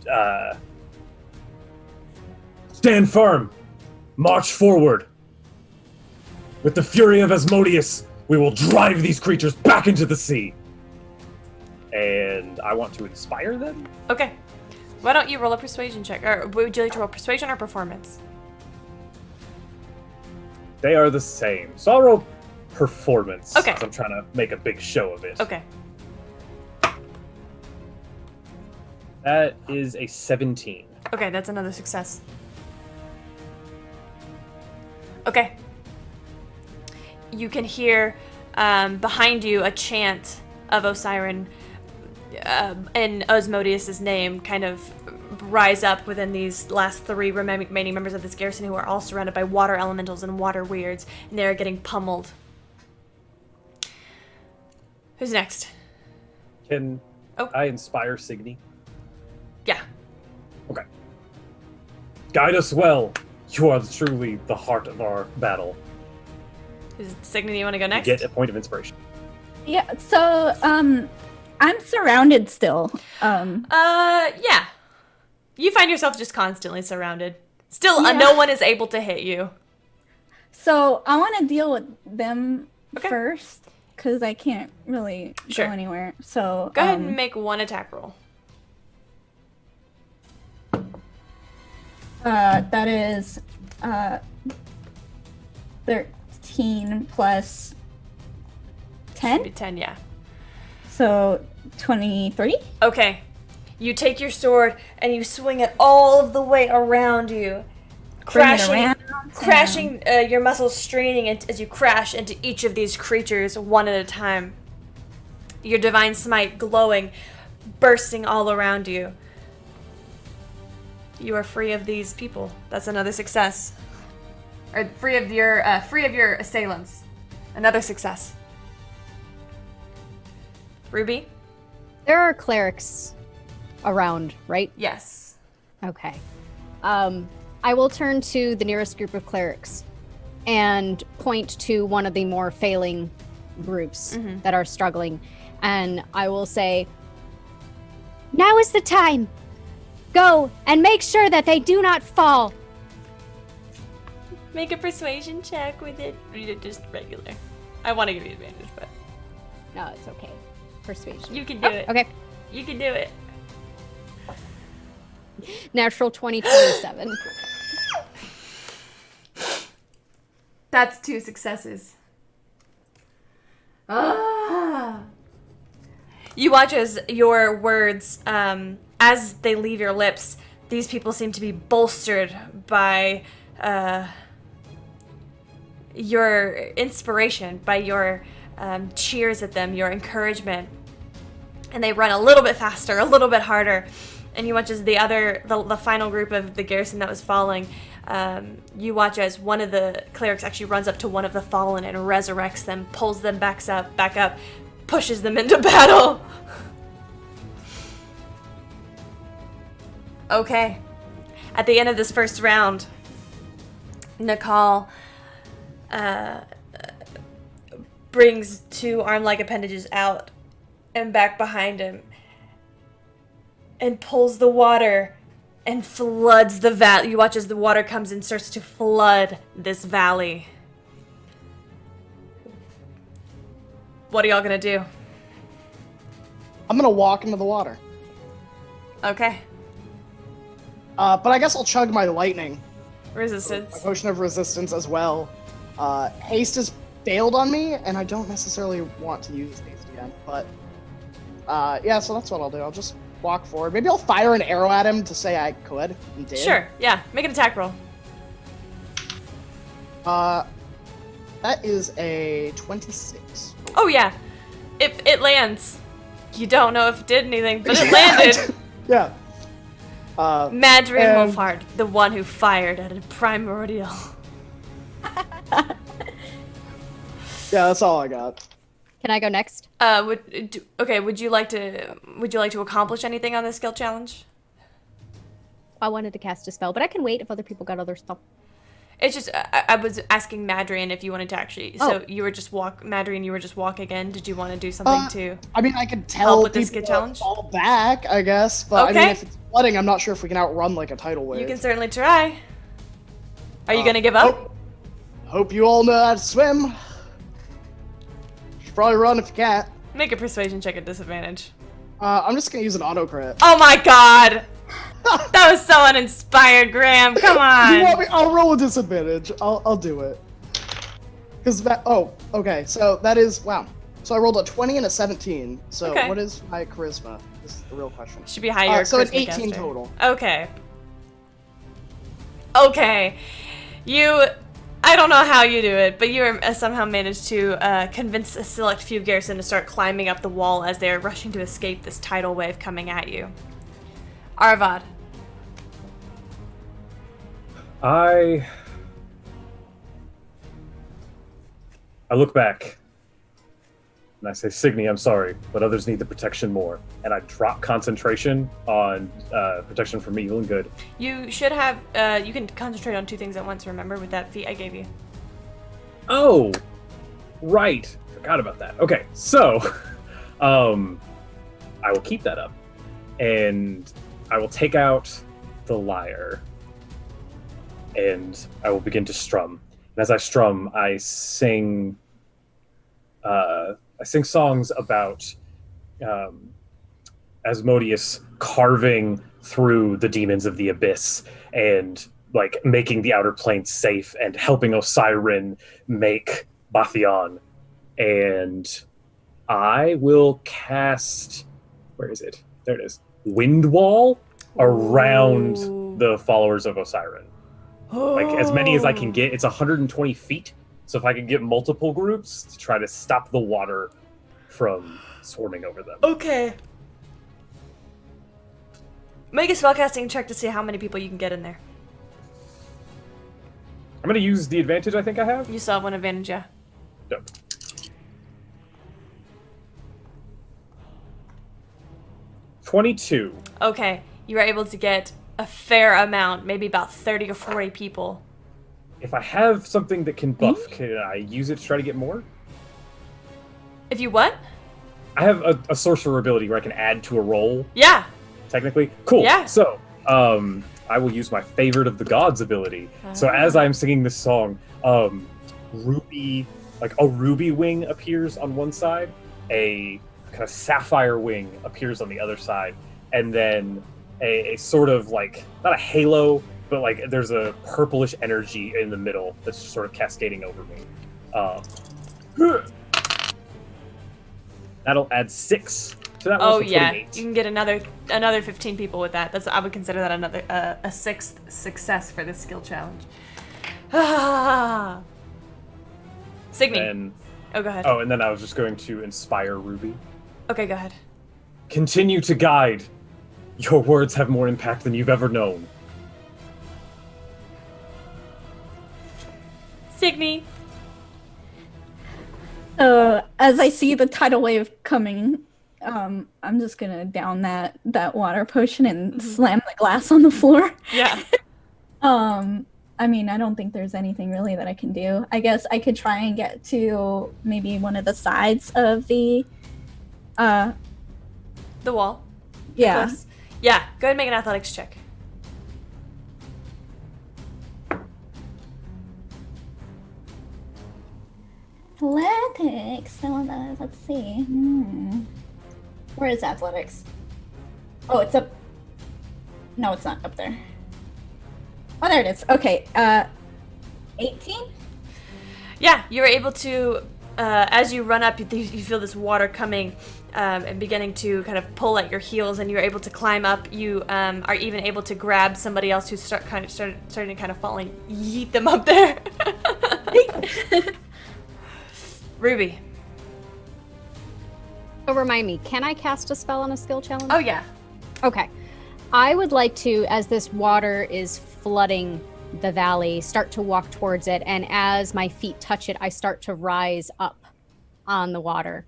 Speaker 2: stand firm. March forward. With the fury of Asmodeus, we will drive these creatures back into the sea. And I want to inspire them?
Speaker 1: Okay. Why don't you roll a persuasion check? Or would you like to roll persuasion or performance?
Speaker 2: They are the same. So I'll roll performance.
Speaker 1: Okay.
Speaker 2: 'Cause I'm trying to make a big show of it.
Speaker 1: Okay.
Speaker 2: That is a 17.
Speaker 1: Okay, that's another success. Okay. You can hear behind you a chant of Osiren and Asmodeus' name kind of rise up within these last 3 remaining members of this garrison, who are all surrounded by water elementals and water weirds, and they're getting pummeled. Who's next?
Speaker 2: Can I inspire Signy?
Speaker 1: Yeah.
Speaker 2: Okay. Guide us well. You are truly the heart of our battle.
Speaker 1: Is Signy, you want to go next?
Speaker 2: You get a point of inspiration.
Speaker 3: Yeah, so I'm surrounded still.
Speaker 1: Yeah. You find yourself just constantly surrounded. Still,
Speaker 3: Yeah.
Speaker 1: no one is able to hit you.
Speaker 3: So I want to deal with them
Speaker 1: Okay.
Speaker 3: first, because I can't really
Speaker 1: Sure.
Speaker 3: go anywhere. So
Speaker 1: Go ahead and make 1 attack roll.
Speaker 3: That is 13 plus
Speaker 1: Should be
Speaker 3: 10,
Speaker 1: 10, yeah.
Speaker 3: so 23.
Speaker 1: Okay. You take your sword and you swing it all of the way around you,
Speaker 3: Bring it around.
Speaker 1: crashing your muscles straining as you crash into each of these creatures one at a time. Your divine smite glowing, bursting all around you. You are free of these people. That's another success. Or free of your assailants. Another success. Ruby?
Speaker 4: There are clerics around, right?
Speaker 1: Yes.
Speaker 4: Okay. I will turn to the nearest group of clerics and point to one of the more failing groups that are struggling. And I will say, now is the time. Go and make sure that they do not fall.
Speaker 1: Make a persuasion check with it. Or just regular. I want to give you advantage, but
Speaker 4: No, it's okay. Persuasion.
Speaker 1: you can do it.
Speaker 4: Okay.
Speaker 1: You can do it.
Speaker 4: Natural 2027.
Speaker 1: That's 2 successes. You watch as your words, as they leave your lips, these people seem to be bolstered by your inspiration, by your cheers at them, your encouragement. And they run a little bit faster, a little bit harder. And you watch as the final group of the garrison that was falling, you watch as one of the clerics actually runs up to one of the fallen and resurrects them, pulls them back up, pushes them into battle. Okay. At the end of this first round, Nakal brings 2 arm-like appendages out and back behind him and pulls the water and floods the valley. You watch as the water comes and starts to flood this valley. What are y'all gonna do?
Speaker 5: I'm gonna walk into the water.
Speaker 1: Okay.
Speaker 5: But I guess I'll chug my lightning. My
Speaker 1: Resistance.
Speaker 5: potion of resistance as well. Haste has failed on me, and I don't necessarily want to use haste again. But yeah, so that's what I'll do. I'll just walk forward. Maybe I'll fire an arrow at him to say I could and did.
Speaker 1: Sure, yeah. Make an attack roll.
Speaker 5: That is a 26.
Speaker 1: Oh, yeah. If it lands. You don't know if it did anything, but it landed.
Speaker 5: Yeah.
Speaker 1: Madrin
Speaker 5: and-
Speaker 1: Wolfhard, the one who fired at a primordial.
Speaker 5: Yeah, that's all I got.
Speaker 4: Can I go next?
Speaker 1: Would you like to accomplish anything on this skill challenge?
Speaker 4: I wanted to cast a spell, but I can wait if other people got other stuff.
Speaker 1: It's just I was asking Madrian if you wanted to actually.
Speaker 4: Oh.
Speaker 1: So you were just Madrian. You were just walking in. Did you want to do something too?
Speaker 5: I mean, I could
Speaker 1: Help
Speaker 5: tell
Speaker 1: with this
Speaker 5: people
Speaker 1: good
Speaker 5: to
Speaker 1: challenge?
Speaker 5: fall back, I guess. But I
Speaker 1: Okay.
Speaker 5: mean, if it's flooding, I'm not sure if we can outrun like a tidal wave.
Speaker 1: You can certainly try. Are you gonna give up?
Speaker 5: Hope you all know how to swim. Should probably run if you can't.
Speaker 1: Make a persuasion check at disadvantage.
Speaker 5: I'm just gonna use an auto crit.
Speaker 1: Oh my god! That was so uninspired, Graham. Come
Speaker 5: You
Speaker 1: on.
Speaker 5: want me? I'll roll a disadvantage. I'll do it. Cause that. Oh, okay. So that is wow. So I rolled a 20 and a 17. So
Speaker 1: Okay.
Speaker 5: what is my charisma? This is the real question.
Speaker 1: Should be higher.
Speaker 5: So it's
Speaker 1: charisma
Speaker 5: 18
Speaker 1: caster.
Speaker 5: total.
Speaker 1: Okay. Okay. I don't know how you do it, but you somehow managed to convince a select few garrison to start climbing up the wall as they're rushing to escape this tidal wave coming at you. Arvad.
Speaker 2: I look back and I say, Signy, I'm sorry, but others need the protection more. And I drop concentration on protection from evil and good.
Speaker 1: You should have, you can concentrate on 2 things at once, remember, with that feat I gave you.
Speaker 2: Oh, right. Forgot about that. Okay, so I will keep that up. And I will take out the lyre. And I will begin to strum. And as I strum, I sing songs about Asmodeus carving through the demons of the abyss and like making the outer plane safe and helping Osiren make Bathian. And I will cast, where is it? There it is. Wind Wall around
Speaker 1: Ooh.
Speaker 2: the followers of Osiren. Like as many as I can get. It's 120 feet. So if I can get multiple groups to try to stop the water from swarming over them.
Speaker 1: Okay. Make a spellcasting check to see how many people you can get in there.
Speaker 2: I'm going to use the advantage I think I have.
Speaker 1: You still have one advantage, yeah.
Speaker 2: Dope. 22.
Speaker 1: Okay, you were able to get a fair amount, maybe about 30 or 40 people.
Speaker 2: If I have something that can buff, can I use it to try to get more?
Speaker 1: If you what?
Speaker 2: I have a sorcerer ability where I can add to a roll,
Speaker 1: Yeah.
Speaker 2: technically. Cool.
Speaker 1: Yeah.
Speaker 2: So, I will use my favorite of the gods ability. So as I'm singing this song, ruby, like a ruby wing appears on one side, a kind of sapphire wing appears on the other side, and then a sort of like, not a halo, but like there's a purplish energy in the middle that's just sort of cascading over me. That'll add 6 to that one.
Speaker 1: Oh
Speaker 2: so
Speaker 1: yeah,
Speaker 2: 28.
Speaker 1: you can get another 15 people with that. I would consider that another a 6th success for this skill challenge. Ah. Signy.
Speaker 2: And,
Speaker 1: Oh, go ahead.
Speaker 2: and then I was just going to inspire Ruby.
Speaker 1: Okay, go ahead.
Speaker 2: Continue to guide. Your words have more impact than you've ever known.
Speaker 1: Signy.
Speaker 3: So as I see the tidal wave coming, I'm just gonna down that water potion and slam the glass on the floor.
Speaker 1: Yeah.
Speaker 3: I mean, I don't think there's anything really that I can do. I guess I could try and get to maybe one of the sides of the
Speaker 1: The wall.
Speaker 3: yeah.
Speaker 1: Close. Yeah. Go ahead and make an athletics check.
Speaker 3: Athletics. Let's see. Where is athletics? Oh, it's up. No, it's not up there. Oh, there it is. Okay. 18?
Speaker 1: Yeah, you were able to, as you run up, you feel this water coming and beginning to kind of pull at your heels, and you're able to climb up. You are even able to grab somebody else who's starting to kind of fall and yeet them up there. Ruby.
Speaker 4: So remind me, can I cast a spell on a skill challenge?
Speaker 1: Oh, yeah.
Speaker 4: Okay. I would like to, as this water is flooding the valley, start to walk towards it. And as my feet touch it, I start to rise up on the water.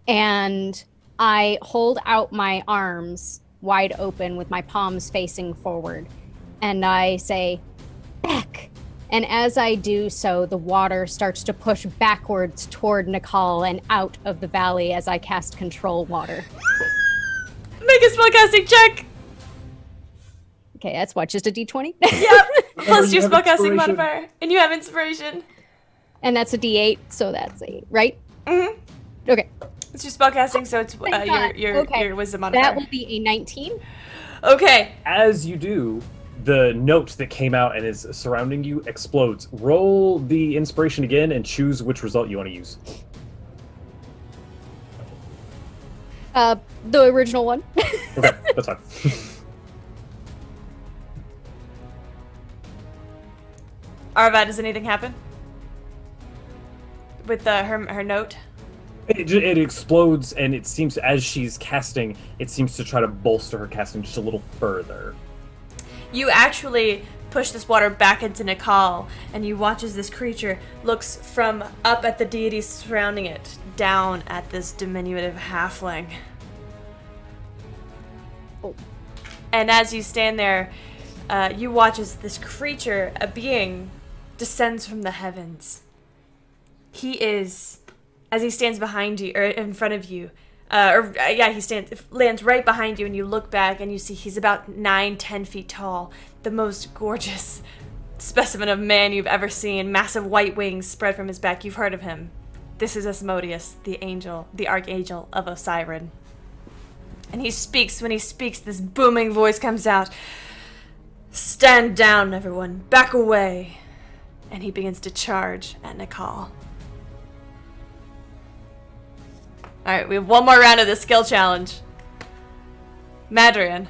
Speaker 4: And I hold out my arms wide open with my palms facing forward. And I say, Beck. And as I do so, the water starts to push backwards toward Nikal and out of the valley as I cast Control Water.
Speaker 1: Make a spellcasting check.
Speaker 4: Okay, that's what, just a d20?
Speaker 1: Yep. Plus
Speaker 2: you
Speaker 1: your
Speaker 2: have
Speaker 1: spellcasting
Speaker 2: inspiration.
Speaker 1: modifier. And you have inspiration.
Speaker 4: And that's a d8, so that's 8, right?
Speaker 1: Mm-hmm.
Speaker 4: Okay.
Speaker 1: It's your spellcasting, so it's
Speaker 4: Thank God.
Speaker 1: your wisdom modifier.
Speaker 4: That will be a 19.
Speaker 1: Okay.
Speaker 2: As you do, the note that came out and is surrounding you explodes. Roll the inspiration again and choose which result you want to use.
Speaker 4: The original one.
Speaker 2: Okay, that's fine.
Speaker 1: Arvad, does anything happen? With her note?
Speaker 2: It explodes, and it seems, as she's casting, it seems to try to bolster her casting just a little further.
Speaker 1: You actually push this water back into Nikal, and you watch as this creature looks from up at the deities surrounding it, down at this diminutive halfling.
Speaker 4: Oh.
Speaker 1: And as you stand there, you watch as this creature, a being, descends from the heavens. He is, as he stands behind you, or in front of you, he lands right behind you, and you look back and you see he's about 9-10 feet tall, the most gorgeous specimen of man you've ever seen, massive white wings spread from his back. You've heard of him. This is Asmodeus, the archangel of Osiren. And he speaks. When he speaks, this booming voice comes out. Stand down, everyone. Back away. And he begins to charge at Nikal. Alright, we have one more round of the skill challenge. Madrian.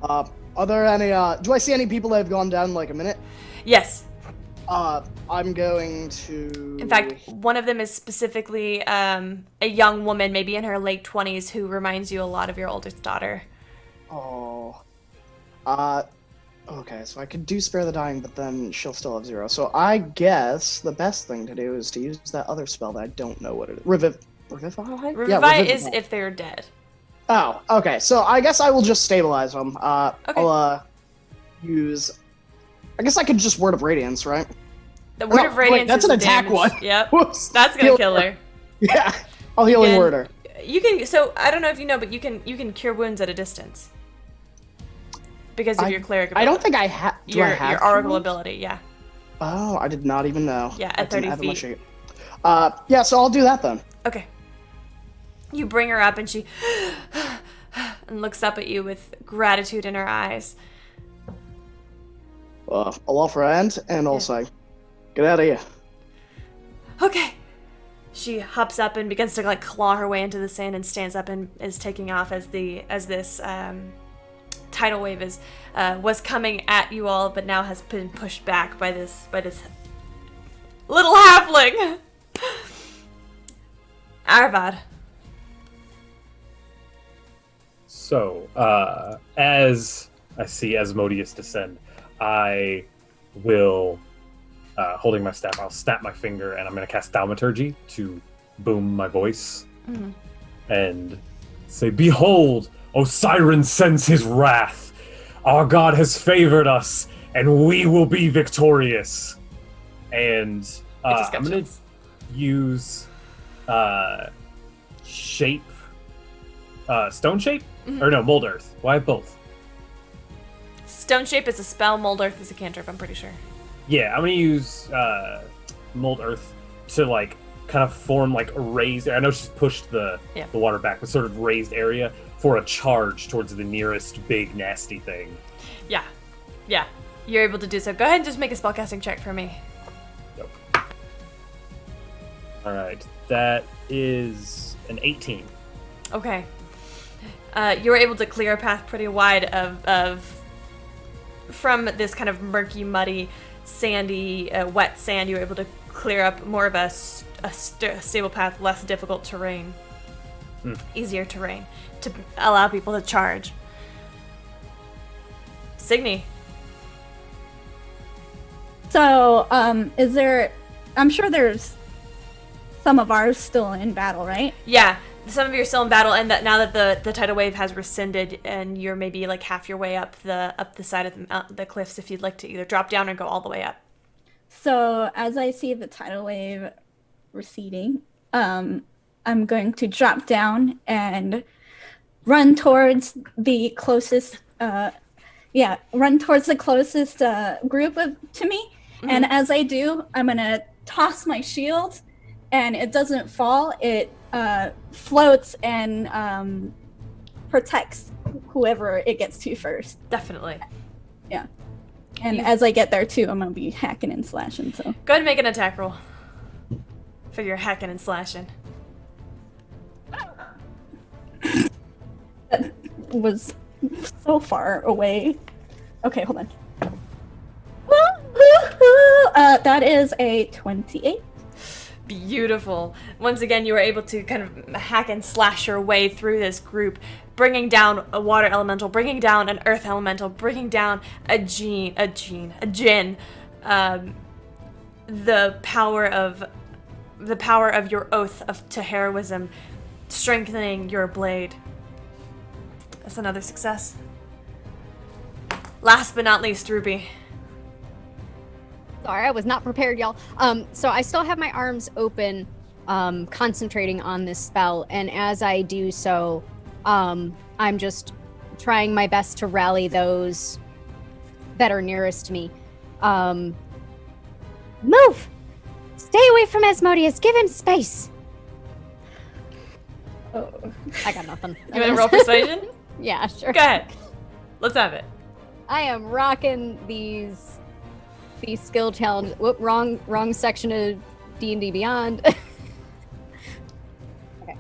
Speaker 5: Are there any, do I see any people that have gone down like a minute?
Speaker 1: Yes.
Speaker 5: I'm going to...
Speaker 1: In fact, one of them is specifically a young woman, maybe in her late 20s, who reminds you a lot of your oldest daughter.
Speaker 5: Oh. Okay, so I could do Spare the Dying, but then she'll still have 0. So I guess the best thing to do is to use that other spell that I don't know what it is. Revivify?
Speaker 1: Revivify is if they're dead.
Speaker 5: Oh, okay. So I guess I will just stabilize them.
Speaker 1: Okay.
Speaker 5: I'll use... I guess I could just Word of Radiance, right?
Speaker 1: The Word of Radiance
Speaker 5: that's
Speaker 1: is
Speaker 5: an attack
Speaker 1: damage.
Speaker 5: one.
Speaker 1: Yep.
Speaker 5: Whoops.
Speaker 1: That's gonna kill her.
Speaker 5: Yeah. I'll Healing
Speaker 1: Again,
Speaker 5: Word her.
Speaker 1: You can. So I don't know if you know, but you can cure wounds at a distance because of your cleric ability.
Speaker 5: I don't think I have.
Speaker 1: Your oracle ability. Yeah.
Speaker 5: Oh, I did not even know.
Speaker 1: Yeah, at 30 feet.
Speaker 5: Shape. Yeah, so I'll do that then.
Speaker 1: Okay. You bring her up, and she and looks up at you with gratitude in her eyes.
Speaker 5: I'll offer a hand, and I'll say, "Get out of here."
Speaker 1: Okay. She hops up and begins to like claw her way into the sand and stands up and is taking off as this tidal wave was coming at you all, but now has been pushed back by this little halfling. Arvad.
Speaker 2: So, as I see Asmodeus descend, I will, holding my staff, I'll snap my finger and I'm going to cast Thaumaturgy to boom my voice and say, "Behold, Osiren sends his wrath. Our god has favored us, and we will be victorious." And I'm going to use shape, stone shape? Or no, mold earth. Why both?
Speaker 1: Stone shape is a spell, mold earth is a cantrip, I'm pretty sure.
Speaker 2: Yeah, I'm gonna use mold earth to like kind of form like a raised. I know she's pushed the water back, but sort of raised area for a charge towards the nearest big nasty thing.
Speaker 1: Yeah. You're able to do so. Go ahead and just make a spellcasting check for me.
Speaker 2: Yep. All right, that is an 18.
Speaker 1: Okay. You were able to clear a path pretty wide from this kind of murky, muddy, sandy, wet sand. You were able to clear up more of a stable path, less difficult terrain, easier terrain to allow people to charge. Signy.
Speaker 3: So, is there... I'm sure there's some of ours still in battle, right?
Speaker 1: Yeah. Some of you are still in battle, and that now that the tidal wave has rescinded, and you're maybe like half your way up the side of the cliffs, if you'd like to either drop down or go all the way up.
Speaker 3: So as I see the tidal wave receding, I'm going to drop down and run towards the closest. Run towards the closest group to me, and as I do, I'm gonna toss my shield, and it doesn't fall. It floats and protects whoever it gets to first.
Speaker 1: Definitely.
Speaker 3: Yeah. And as I get there too, I'm gonna be hacking and slashing. So
Speaker 1: go ahead and make an attack roll for your hacking and slashing.
Speaker 3: That was so far away. Okay, hold on. That is a 28.
Speaker 1: Beautiful. Once again, you were able to kind of hack and slash your way through this group, bringing down a water elemental, bringing down an earth elemental, bringing down a djinn. The power of your oath to heroism, strengthening your blade. That's another success. Last but not least, Ruby.
Speaker 4: Sorry, I was not prepared, y'all. So I still have my arms open, concentrating on this spell, and as I do so, I'm just trying my best to rally those that are nearest me. Move! Stay away from Asmodeus. Give him space.
Speaker 3: Oh.
Speaker 4: I got nothing.
Speaker 1: You want to roll persuasion?
Speaker 4: Yeah, sure.
Speaker 1: Go ahead. Let's have it.
Speaker 4: I am rocking these skill challenges. Whoop, wrong section of D&D Beyond. Okay.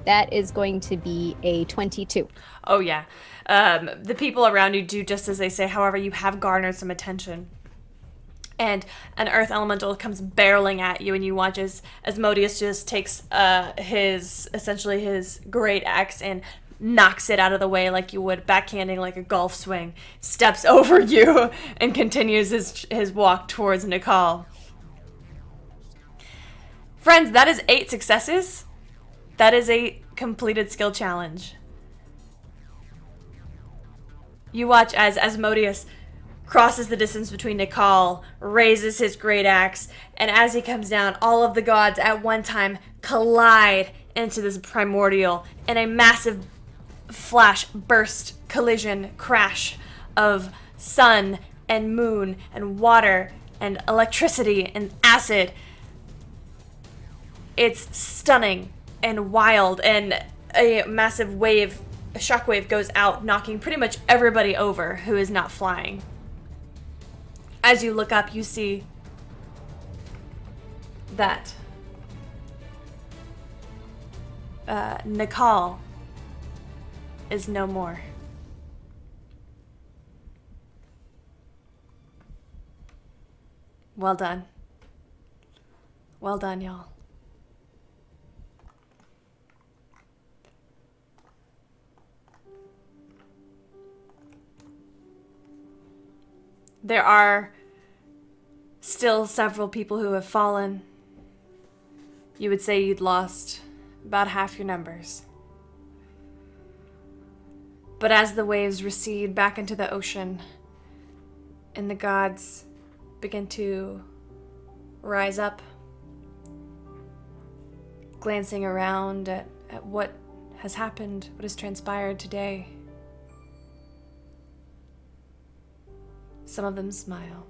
Speaker 4: That is going to be a 22.
Speaker 1: Oh, yeah. The people around you do just as they say. However, you have garnered some attention. And an earth elemental comes barreling at you, and you watch as Modius just takes his great axe and knocks it out of the way like you would, backhanding like a golf swing, steps over you, and continues his walk towards Nikal. Friends, that is 8 successes. That is a completed skill challenge. You watch as Asmodeus crosses the distance between Nikal, raises his great axe, and as he comes down, all of the gods at one time collide into this primordial in a massive flash, burst, collision, crash of sun and moon and water and electricity and acid. It's stunning and wild, and a massive wave, a shockwave goes out, knocking pretty much everybody over who is not flying. As you look up, you see that Nikal is no more. Well done. Well done, y'all. There are still several people who have fallen. You would say you'd lost about half your numbers. But as the waves recede back into the ocean and the gods begin to rise up, glancing around at what has happened, what has transpired today, some of them smile.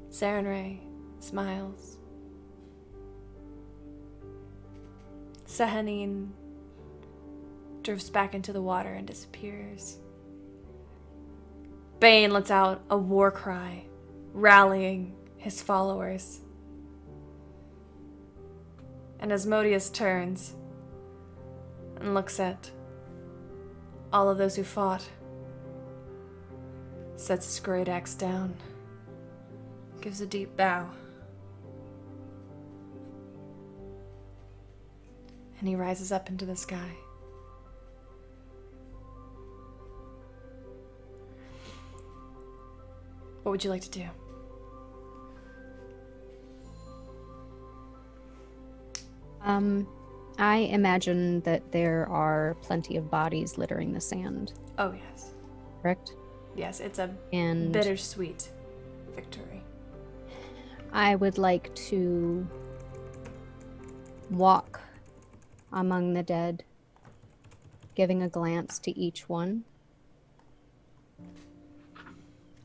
Speaker 1: Sarenrae smiles. Sehanine drifts back into the water and disappears. Bane lets out a war cry, rallying his followers. And Asmodeus turns and looks at all of those who fought, sets his great axe down, gives a deep bow, and he rises up into the sky. What would you like to do?
Speaker 4: I imagine that there are plenty of bodies littering the sand,
Speaker 1: Oh, yes.
Speaker 4: correct?
Speaker 1: Yes, it's a
Speaker 4: And
Speaker 1: bittersweet victory.
Speaker 4: I would like to walk among the dead, giving a glance to each one.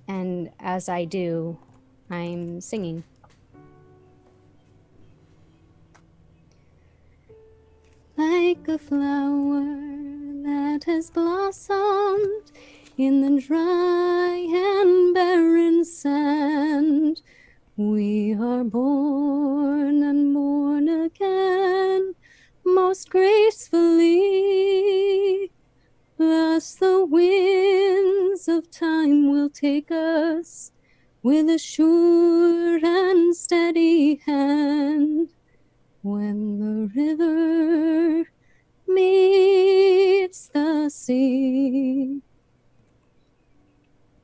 Speaker 4: And as I do, I'm singing. Like a flower that has blossomed in the dry and barren sand, we are born and born again most gracefully. Plus the winds of time will take us with a sure and steady hand. When the river meets the sea.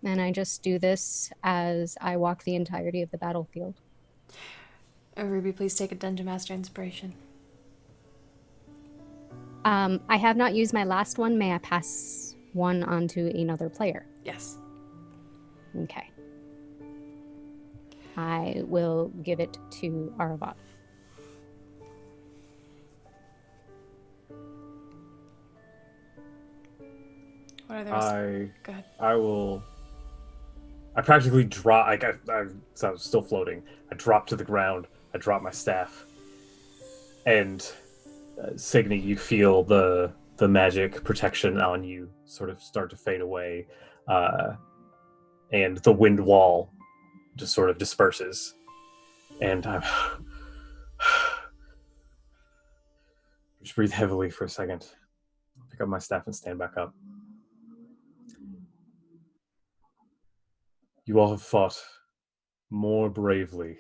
Speaker 4: And I just do this as I walk the entirety of the battlefield.
Speaker 1: Ruby, please take a Dungeon Master inspiration.
Speaker 4: I have not used my last one. May I pass one on to another player?
Speaker 1: Yes.
Speaker 4: Okay. I will give it to Aravat.
Speaker 1: What are the rest? Go ahead.
Speaker 2: I practically drop. So I was still floating. I drop to the ground. I drop my staff, and Signy, you feel the the magic protection on you sort of start to fade away, and the wind wall just sort of disperses. And I'm just breathe heavily for a second. Pick up my staff and stand back up. You all have fought more bravely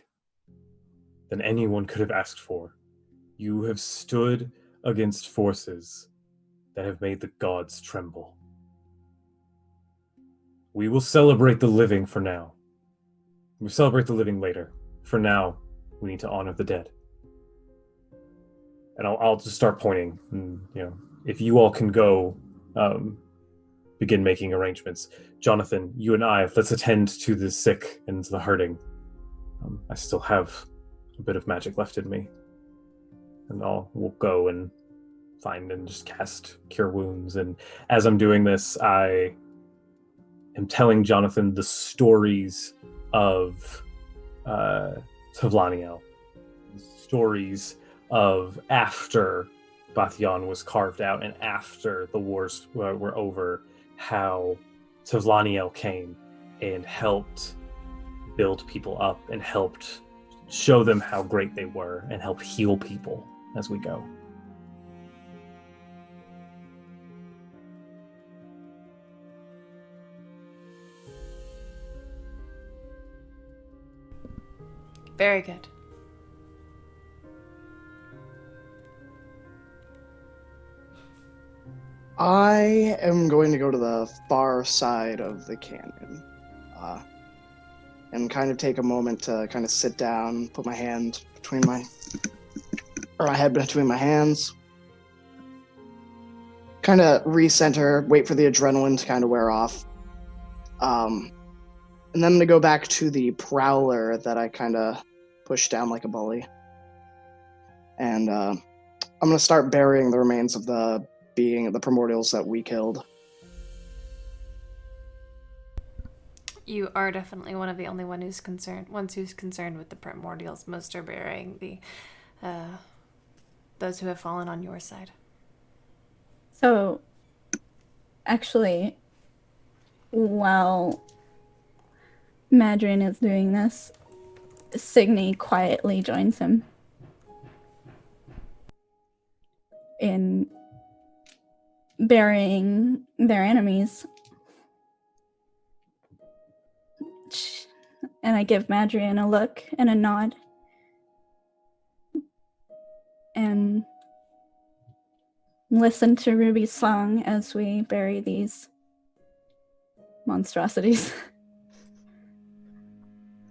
Speaker 2: than anyone could have asked for. You have stood against forces that have made the gods tremble. We will celebrate the living for now. We'll celebrate the living later. For now, we need to honor the dead. And I'll just start pointing. And, if you all can go begin making arrangements. Jonathan, you and I, let's attend to the sick and the hurting. I still have a bit of magic left in me. And we'll go and find and just cast Cure Wounds. And as I'm doing this, I am telling Jonathan the stories of Tavlaniel. Stories of after Bathian was carved out and after the wars were over, how Tavlaniel came and helped build people up and helped show them how great they were and help heal people as we go.
Speaker 1: Very good.
Speaker 5: I am going to go to the far side of the canyon, and kind of take a moment to kind of sit down, put my head between my hands, kind of recenter, wait for the adrenaline to kind of wear off, and then I'm gonna go back to the prowler that I kind of pushed down like a bully, and I'm gonna start burying the remains of the primordials that we killed.
Speaker 1: You are definitely one of the only ones who's concerned with the primordials. Most are burying those who have fallen on your side.
Speaker 3: So, actually, while Madryn is doing this, Signy quietly joins him in burying their enemies. And I give Madryn a look and a nod. And listen to Ruby's song as we bury these monstrosities.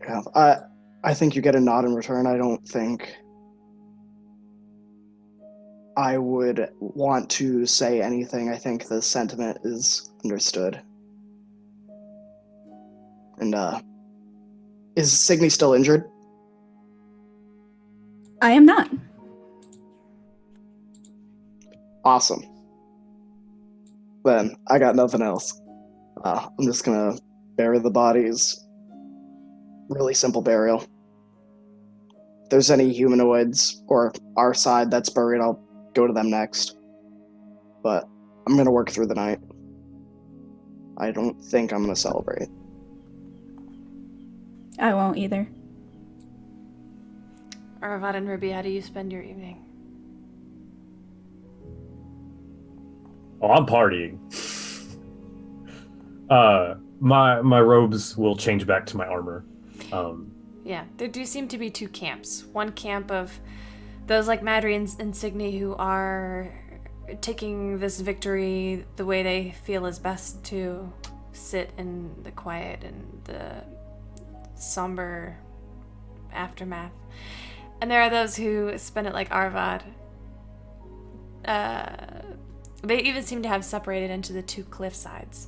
Speaker 5: Yeah, I think you get a nod in return. I don't think I would want to say anything. I think the sentiment is understood. And, is Signy still injured?
Speaker 3: I am not.
Speaker 5: Awesome. Then, I got nothing else. I'm just gonna bury the bodies. Really simple burial. If there's any humanoids or our side that's buried, I'll go to them next. But I'm gonna work through the night. I don't think I'm gonna celebrate.
Speaker 3: I won't either.
Speaker 1: Aravad and Ruby, how do you spend your evening?
Speaker 2: Oh, I'm partying. My robes will change back to my armor.
Speaker 1: Yeah, there do seem to be two camps. One camp of those like Madryn and Signy who are taking this victory the way they feel is best, to sit in the quiet and the somber aftermath. And there are those who spend it like Arvad. They even seem to have separated into the two cliff sides.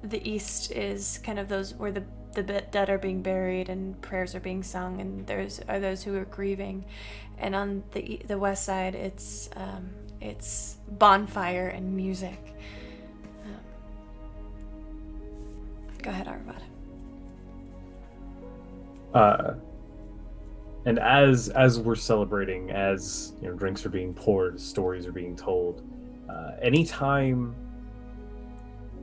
Speaker 1: The east is kind of those where the dead are being buried and prayers are being sung, and there's are those who are grieving. And on the west side, it's bonfire and music. Go ahead, Arvad.
Speaker 2: And as we're celebrating, as drinks are being poured, stories are being told, anytime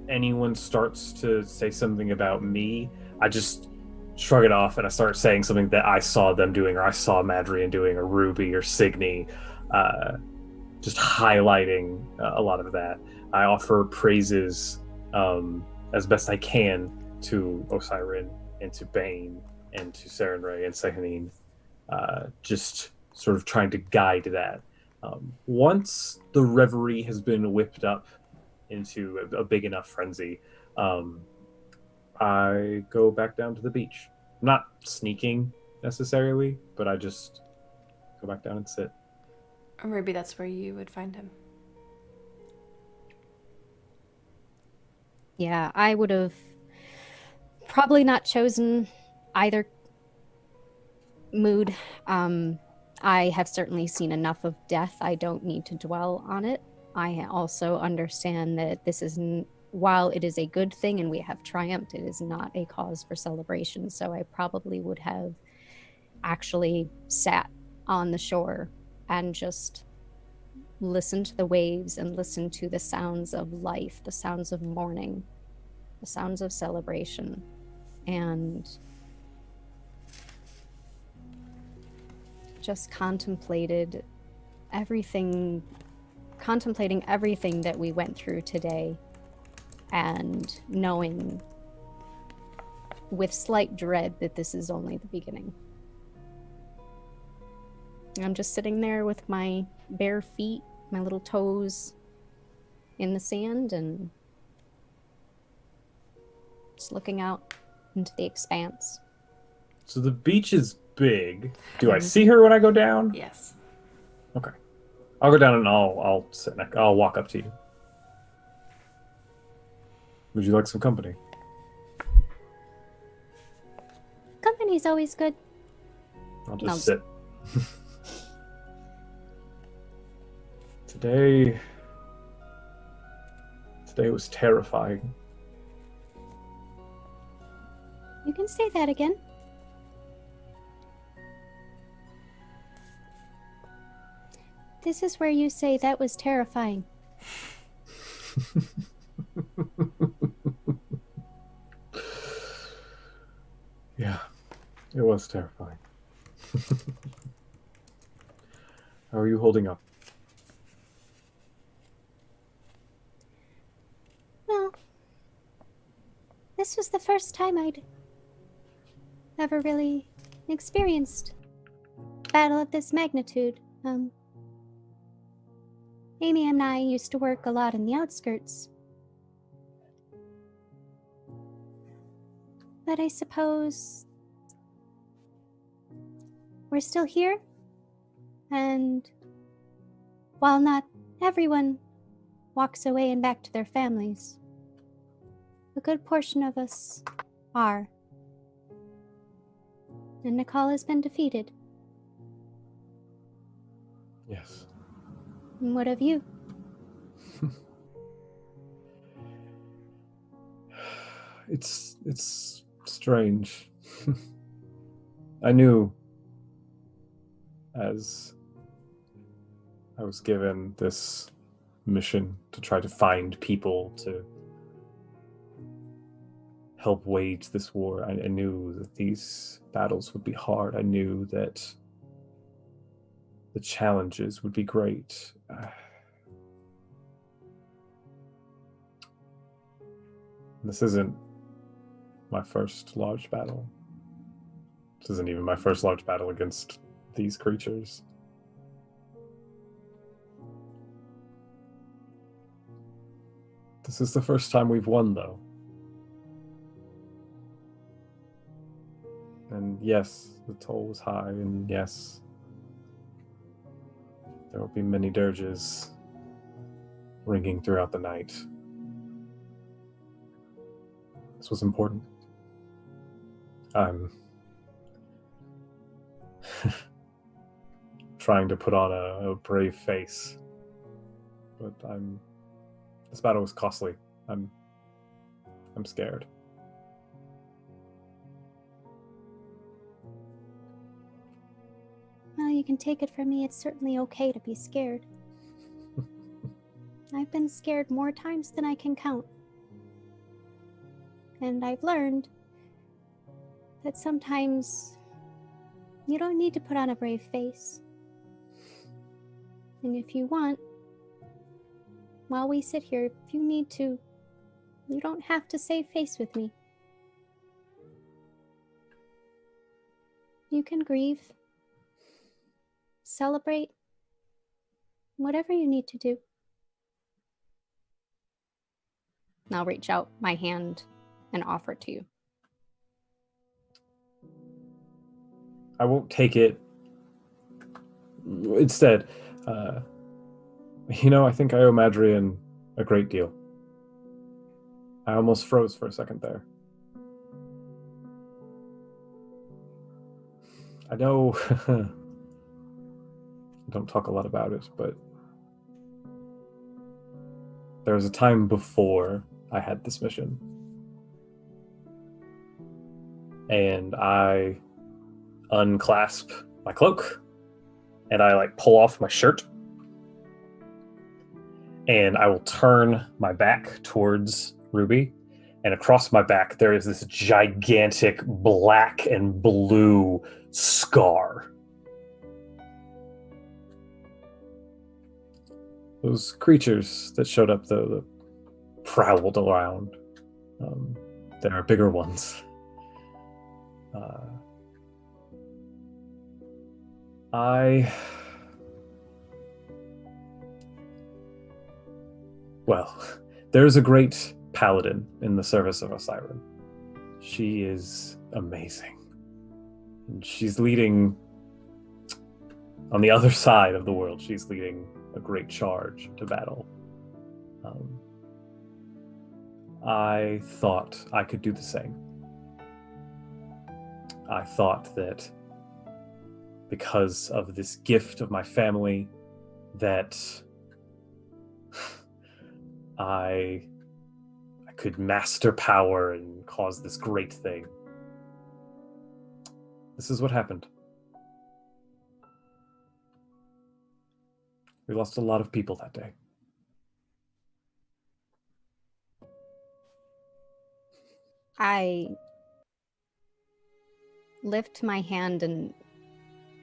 Speaker 2: anyone starts to say something about me, I just shrug it off and I start saying something that I saw them doing, or I saw Madrian doing, or Ruby or Signy, just highlighting a lot of that. I offer praises as best I can to Osiren and to Bane and to Sarenrae and Sehanine, just sort of trying to guide that. Once the reverie has been whipped up into a big enough frenzy, I go back down to the beach. Not sneaking necessarily, but I just go back down and sit.
Speaker 1: Or maybe that's where you would find him.
Speaker 4: Yeah, I would have probably not chosen either mood. I have certainly seen enough of death. I don't need to dwell on it. I also understand that this isn't, while it is a good thing and we have triumphed, it is not a cause for celebration. So I probably would have actually sat on the shore and just listened to the waves and listened to the sounds of life, the sounds of mourning, the sounds of celebration, and just contemplating everything that we went through today, and knowing with slight dread that this is only the beginning. I'm just sitting there with my bare feet, my little toes in the sand, and just looking out into the expanse.
Speaker 2: So the beach is big. Do I see her when I go down?
Speaker 1: Yes.
Speaker 2: Okay. I'll go down and I'll sit next. I'll walk up to you. Would you like some company?
Speaker 4: Company's always good.
Speaker 2: I'll just sit. Today was terrifying.
Speaker 4: You can say that again. This is where you say that was terrifying.
Speaker 2: Yeah, it was terrifying. How are you holding up?
Speaker 4: Well, this was the first time I'd ever really experienced a battle of this magnitude. Amy and I used to work a lot in the outskirts. But I suppose we're still here, and while not everyone walks away and back to their families, a good portion of us are. And Nikal has been defeated.
Speaker 2: Yes.
Speaker 4: And what of you?
Speaker 2: It's strange. I knew as I was given this mission to try to find people to help wage this war. I knew that these battles would be hard. I knew that the challenges would be great. This isn't my first large battle. This isn't even my first large battle against these creatures. This is the first time we've won, though. And yes, the toll was high, and yes, there will be many dirges ringing throughout the night. This was important. I'm trying to put on a brave face, but this battle was costly. I'm scared.
Speaker 4: Well, you can take it from me, it's certainly okay to be scared. I've been scared more times than I can count. And I've learned that sometimes you don't need to put on a brave face. And if you want, while we sit here, if you need to, you don't have to save face with me. You can grieve, celebrate, whatever you need to do. And I'll reach out my hand and offer it to you.
Speaker 2: I won't take it. Instead, I think I owe Madrian a great deal. I almost froze for a second there. I know I don't talk a lot about it, but there was a time before I had this mission. And I unclasp my cloak and I pull off my shirt. And I will turn my back towards Ruby, and across my back there is this gigantic black and blue scar. Those creatures that showed up, though, that prowled around. There are bigger ones. Well, there's a great paladin in the service of Osiren. She is amazing. And she's leading, on the other side of the world, she's leading a great charge to battle. I thought I could do the same. I thought that because of this gift of my family, that I could master power and cause this great thing. This is what happened. We lost a lot of people that day.
Speaker 4: I lift my hand and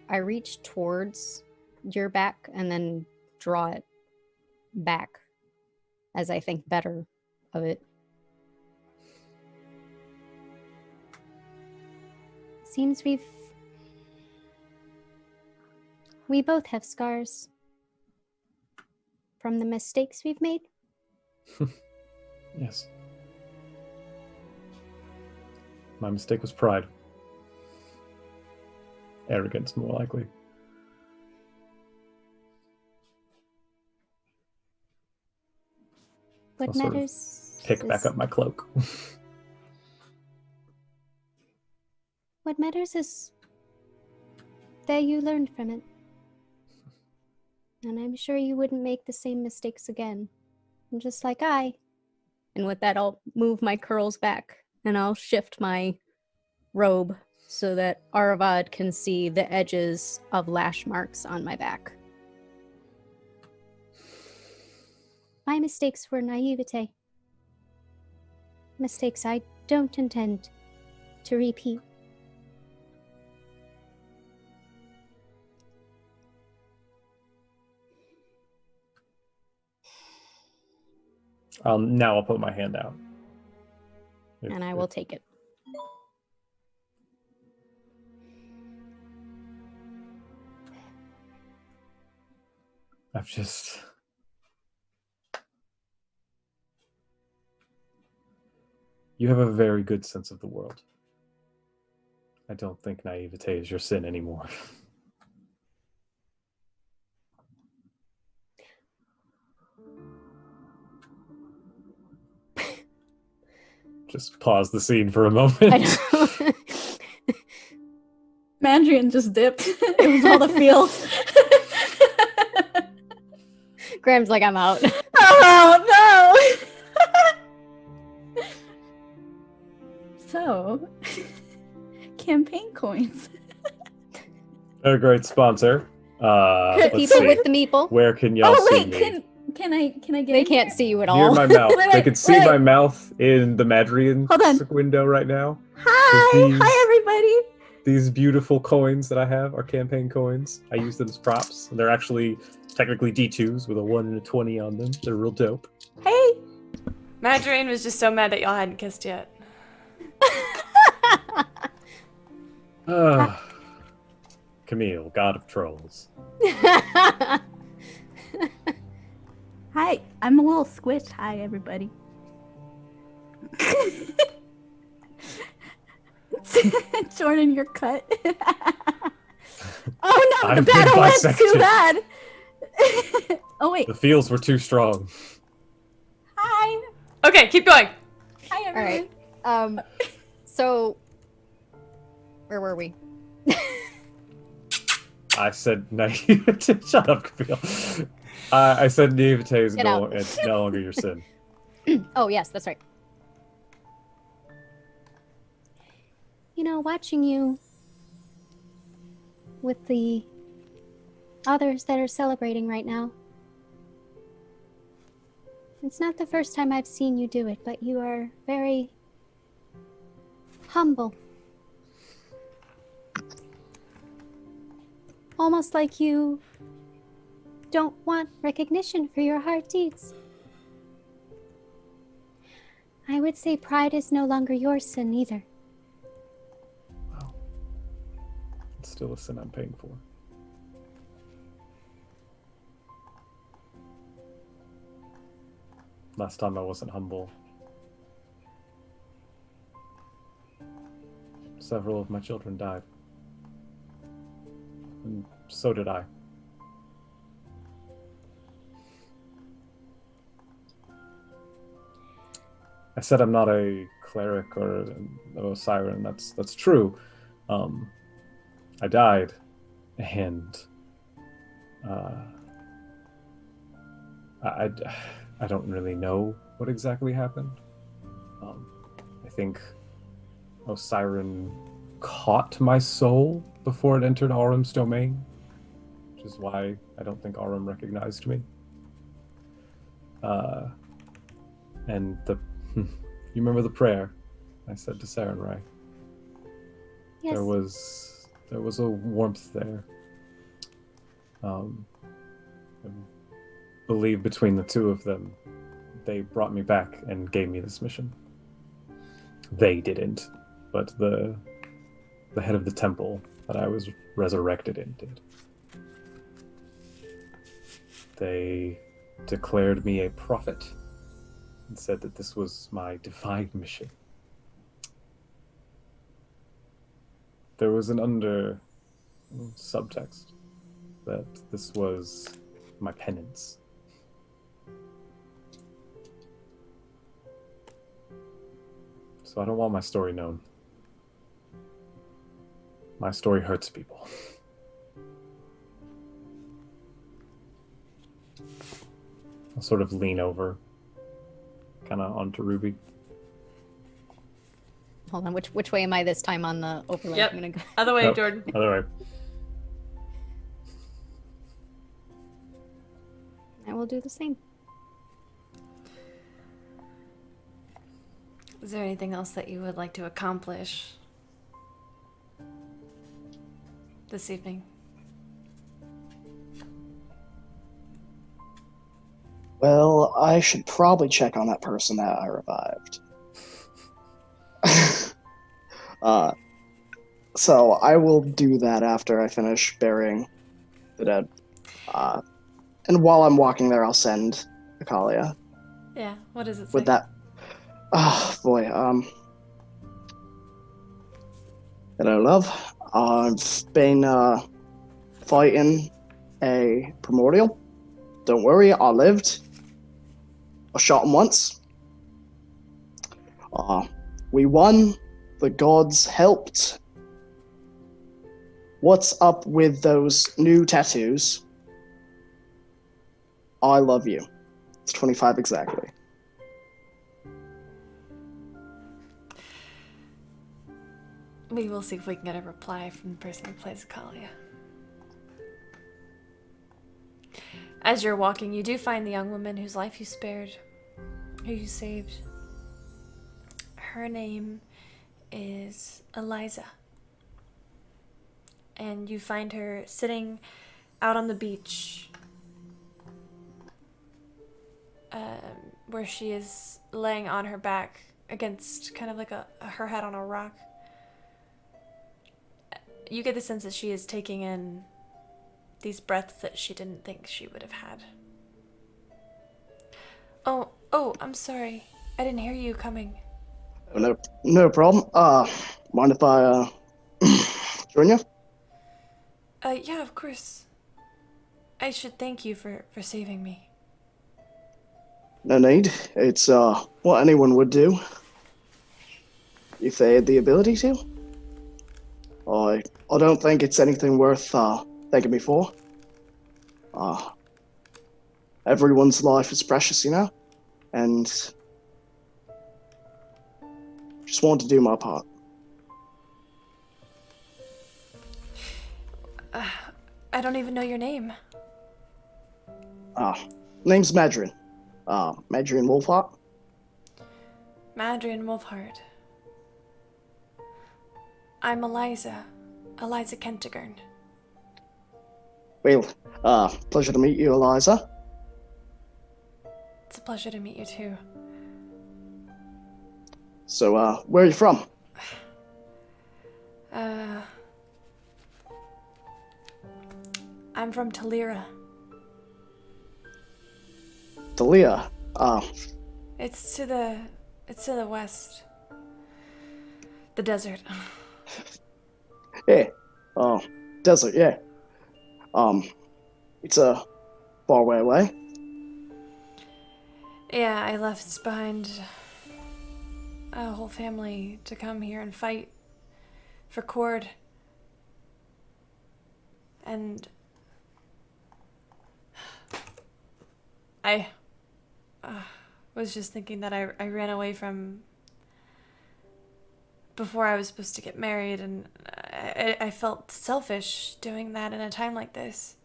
Speaker 4: I reach towards your back and then draw it back as I think better of it. Seems we both have scars from the mistakes we've made.
Speaker 2: Yes. My mistake was pride. Arrogance, more likely.
Speaker 4: What
Speaker 2: I'll sort of
Speaker 4: matters
Speaker 2: pick back up my cloak.
Speaker 4: What matters is that you learned from it. And I'm sure you wouldn't make the same mistakes again. And just like I. And with that, I'll move my curls back and I'll shift my robe so that Aravad can see the edges of lash marks on my back. My mistakes were naivete. Mistakes I don't intend to repeat.
Speaker 2: I'll put my hand out.
Speaker 4: And I will take it.
Speaker 2: I've just... You have a very good sense of the world. I don't think naivete is your sin anymore. Just pause the scene for a moment.
Speaker 4: I know.
Speaker 3: Mandrian just dipped. It was all the feels.
Speaker 4: Graham's like, I'm out.
Speaker 3: Oh no! So, campaign coins.
Speaker 2: They're a great sponsor.
Speaker 4: The
Speaker 2: Let's
Speaker 4: people
Speaker 2: see.
Speaker 4: with the meeple.
Speaker 2: Where can y'all
Speaker 3: Oh
Speaker 2: see
Speaker 3: wait,
Speaker 2: me?
Speaker 3: can I get
Speaker 4: They
Speaker 3: in
Speaker 4: can't
Speaker 3: here?
Speaker 4: see you at
Speaker 2: Near
Speaker 4: all.
Speaker 2: my mouth.
Speaker 3: Wait,
Speaker 2: They can see
Speaker 3: wait.
Speaker 2: my mouth in the Madrian
Speaker 3: Hold on.
Speaker 2: window right now.
Speaker 3: Hi,
Speaker 2: These-
Speaker 3: hi everybody.
Speaker 2: These beautiful coins that I have are campaign coins. I use them as props. They're actually technically D2s with a 1 and a 20 on them. They're real dope.
Speaker 3: Hey.
Speaker 1: Margarine was just so mad that y'all hadn't kissed yet.
Speaker 2: Camille, god of trolls.
Speaker 3: Hi, I'm a little squished. Hi everybody. Jordan, you're cut. Oh no,
Speaker 2: I've
Speaker 3: the
Speaker 2: been
Speaker 3: battle went too
Speaker 2: bisected.
Speaker 3: bad. Oh wait.
Speaker 2: The feels were too strong.
Speaker 3: Hi.
Speaker 1: Okay, keep going.
Speaker 3: Hi
Speaker 4: All
Speaker 3: everyone.
Speaker 4: right. So where were we?
Speaker 2: I said naivete. Shut up, Camille. I said naivete is
Speaker 4: Get
Speaker 2: no,
Speaker 4: out.
Speaker 2: it's no longer your sin.
Speaker 4: Oh, yes, that's right. You know, watching you with the others that are celebrating right now. It's not the first time I've seen you do it, but you are very humble. Almost like you don't want recognition for your hard deeds. I would say pride is no longer your sin either.
Speaker 2: Wow. It's still a sin I'm paying for. Last time I wasn't humble. Several of my children died. And so did I. I said I'm not a cleric or a siren. That's true. I died, and I don't really know what exactly happened. I think Osiren caught my soul before it entered Aurim's domain, which is why I don't think Aurim recognized me. And you remember the prayer I said to Sarenrae?
Speaker 4: Yes.
Speaker 2: There was a warmth there. I believe between the two of them, they brought me back and gave me this mission. They didn't, but the head of the temple that I was resurrected in did. They declared me a prophet and said that this was my divine mission. There was an subtext that this was my penance. So I don't want my story known. My story hurts people. I'll sort of lean over, kind of onto Ruby.
Speaker 4: Hold on, which way am I this time on the overlay?
Speaker 1: Yep.
Speaker 4: I'm gonna go.
Speaker 1: Other way,
Speaker 2: Nope.
Speaker 1: Jordan.
Speaker 2: Other way.
Speaker 4: I will do the same.
Speaker 1: Is there anything else that you would like to accomplish this evening?
Speaker 5: Well, I should probably check on that person that I revived. So I will do that after I finish burying the dead. And while I'm walking there, I'll send Akalia
Speaker 1: Yeah, what does it say?
Speaker 5: with that. Oh boy. Hello, love. I've been fighting a primordial. Don't worry, I lived. I shot him once. We won. The gods helped. What's up with those new tattoos? I love you. It's 25 exactly.
Speaker 1: We will see if we can get a reply from the person who plays Akalia. As you're walking, you do find the young woman whose life you spared, who you saved. Her name is Eliza. And you find her sitting out on the beach, where she is laying on her back against kind of like her head on a rock. You get the sense that she is taking in these breaths that she didn't think she would have had. Oh, I'm sorry. I didn't hear you coming.
Speaker 5: No problem. Mind if I join you?
Speaker 1: Yeah, of course. I should thank you for saving me.
Speaker 5: No need. It's what anyone would do if they had the ability to. I don't think it's anything worth thanking me for. Everyone's life is precious, you know, and just want to do my part.
Speaker 1: I don't even know your name.
Speaker 5: Name's Madrin. Madrin Wolfhart.
Speaker 1: Madrian Wolfhart. I'm Eliza Kentigern.
Speaker 5: Well, pleasure to meet you, Eliza.
Speaker 1: It's a pleasure to meet you too.
Speaker 5: So, where are you from?
Speaker 1: I'm from Talira.
Speaker 5: Talia.
Speaker 1: It's to the west. The desert.
Speaker 5: Yeah. Desert, yeah. It's a far way away.
Speaker 1: Yeah, I left behind a whole family to come here and fight for Cord. And I was just thinking that I ran away from before I was supposed to get married, and I felt selfish doing that in a time like this.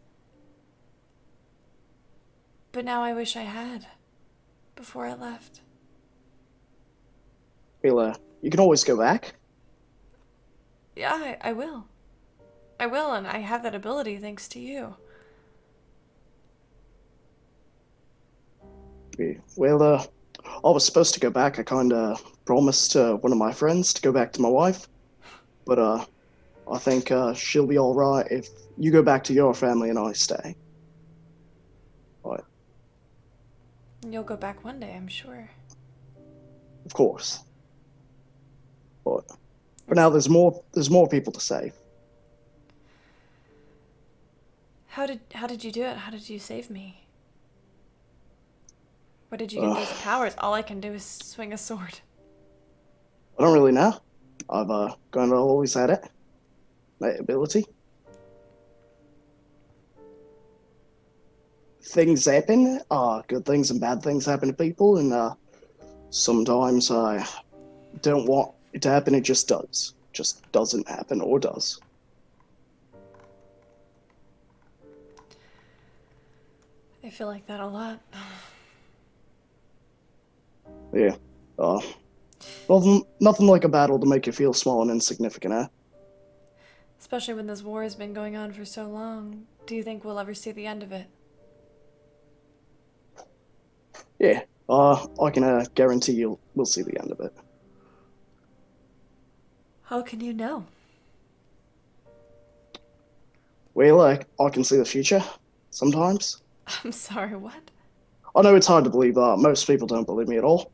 Speaker 1: But now I wish I had before I left.
Speaker 5: Well, you can always go back.
Speaker 1: Yeah, I will. I will, and I have that ability thanks to you.
Speaker 5: Well, I was supposed to go back. I kinda promised one of my friends to go back to my wife. But, I think, she'll be alright if you go back to your family and I stay. But,
Speaker 1: You'll go back one day, I'm sure.
Speaker 5: of course. But, for now, there's more people to save.
Speaker 1: How did you do it? How did you save me? Where did you get those powers? All I can do is swing a sword.
Speaker 5: I don't really know. I've, kind of always had it. That ability. Things happen. Good things and bad things happen to people, and, sometimes I don't want it to happen, it just does. Just doesn't happen, or does.
Speaker 1: I feel like that a lot.
Speaker 5: Yeah. Nothing like a battle to make you feel small and insignificant, eh?
Speaker 1: Especially when this war has been going on for so long. Do you think we'll ever see the end of it?
Speaker 5: Yeah. I can guarantee we'll see the end of it.
Speaker 1: How can you know?
Speaker 5: Well, I can see the future. Sometimes.
Speaker 1: I'm sorry, what?
Speaker 5: I know it's hard to believe. Most people don't believe me at all.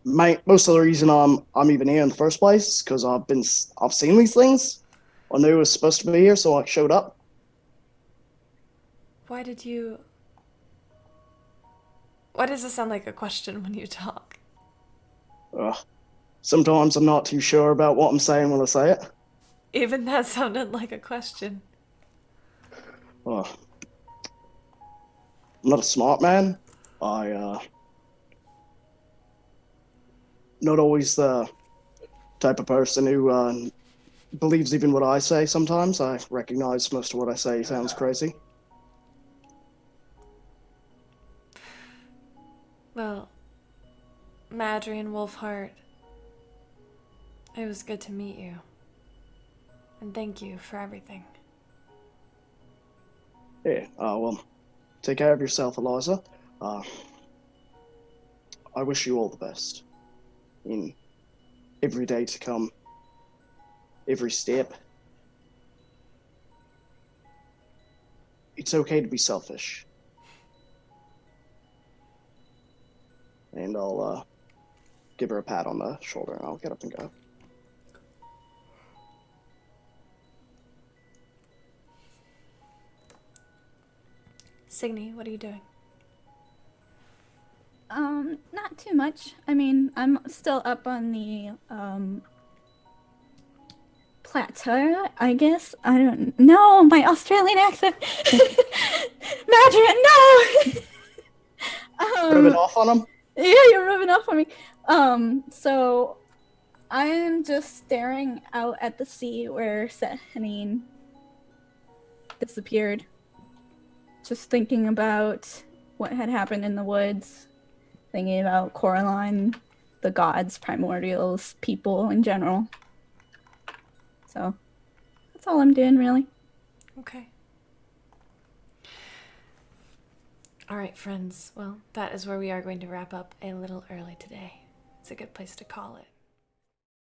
Speaker 5: Most of the reason I'm even here in the first place is because I've seen these things. I knew it was supposed to be here, so I showed up.
Speaker 1: Why does it sound like a question when you talk?
Speaker 5: Sometimes I'm not too sure about what I'm saying when I say it.
Speaker 1: Even that sounded like a question.
Speaker 5: I'm not a smart man. Not always the type of person who believes even what I say sometimes. I recognize most of what I say sounds crazy.
Speaker 1: Adrian Wolfhart. It was good to meet you. And thank you for everything.
Speaker 5: Hey, well, take care of yourself, Eliza. I wish you all the best in every day to come, every step. It's okay to be selfish. And I'll give her a pat on the shoulder and I'll get up and go.
Speaker 1: Signy, what are you doing?
Speaker 3: Not too much. I mean, I'm still up on the plateau, I guess. I don't know my Australian accent. Madrian, no.
Speaker 5: Rub it off on him?
Speaker 3: Yeah, you're rubbing off on me. So I am just staring out at the sea where Sehanine disappeared. Just thinking about what had happened in the woods, thinking about Coraline, the gods, primordials, people in general. So that's all I'm doing, really.
Speaker 1: Okay. All right, friends. Well, that is where we are going to wrap up a little early today. It's a good place to call it.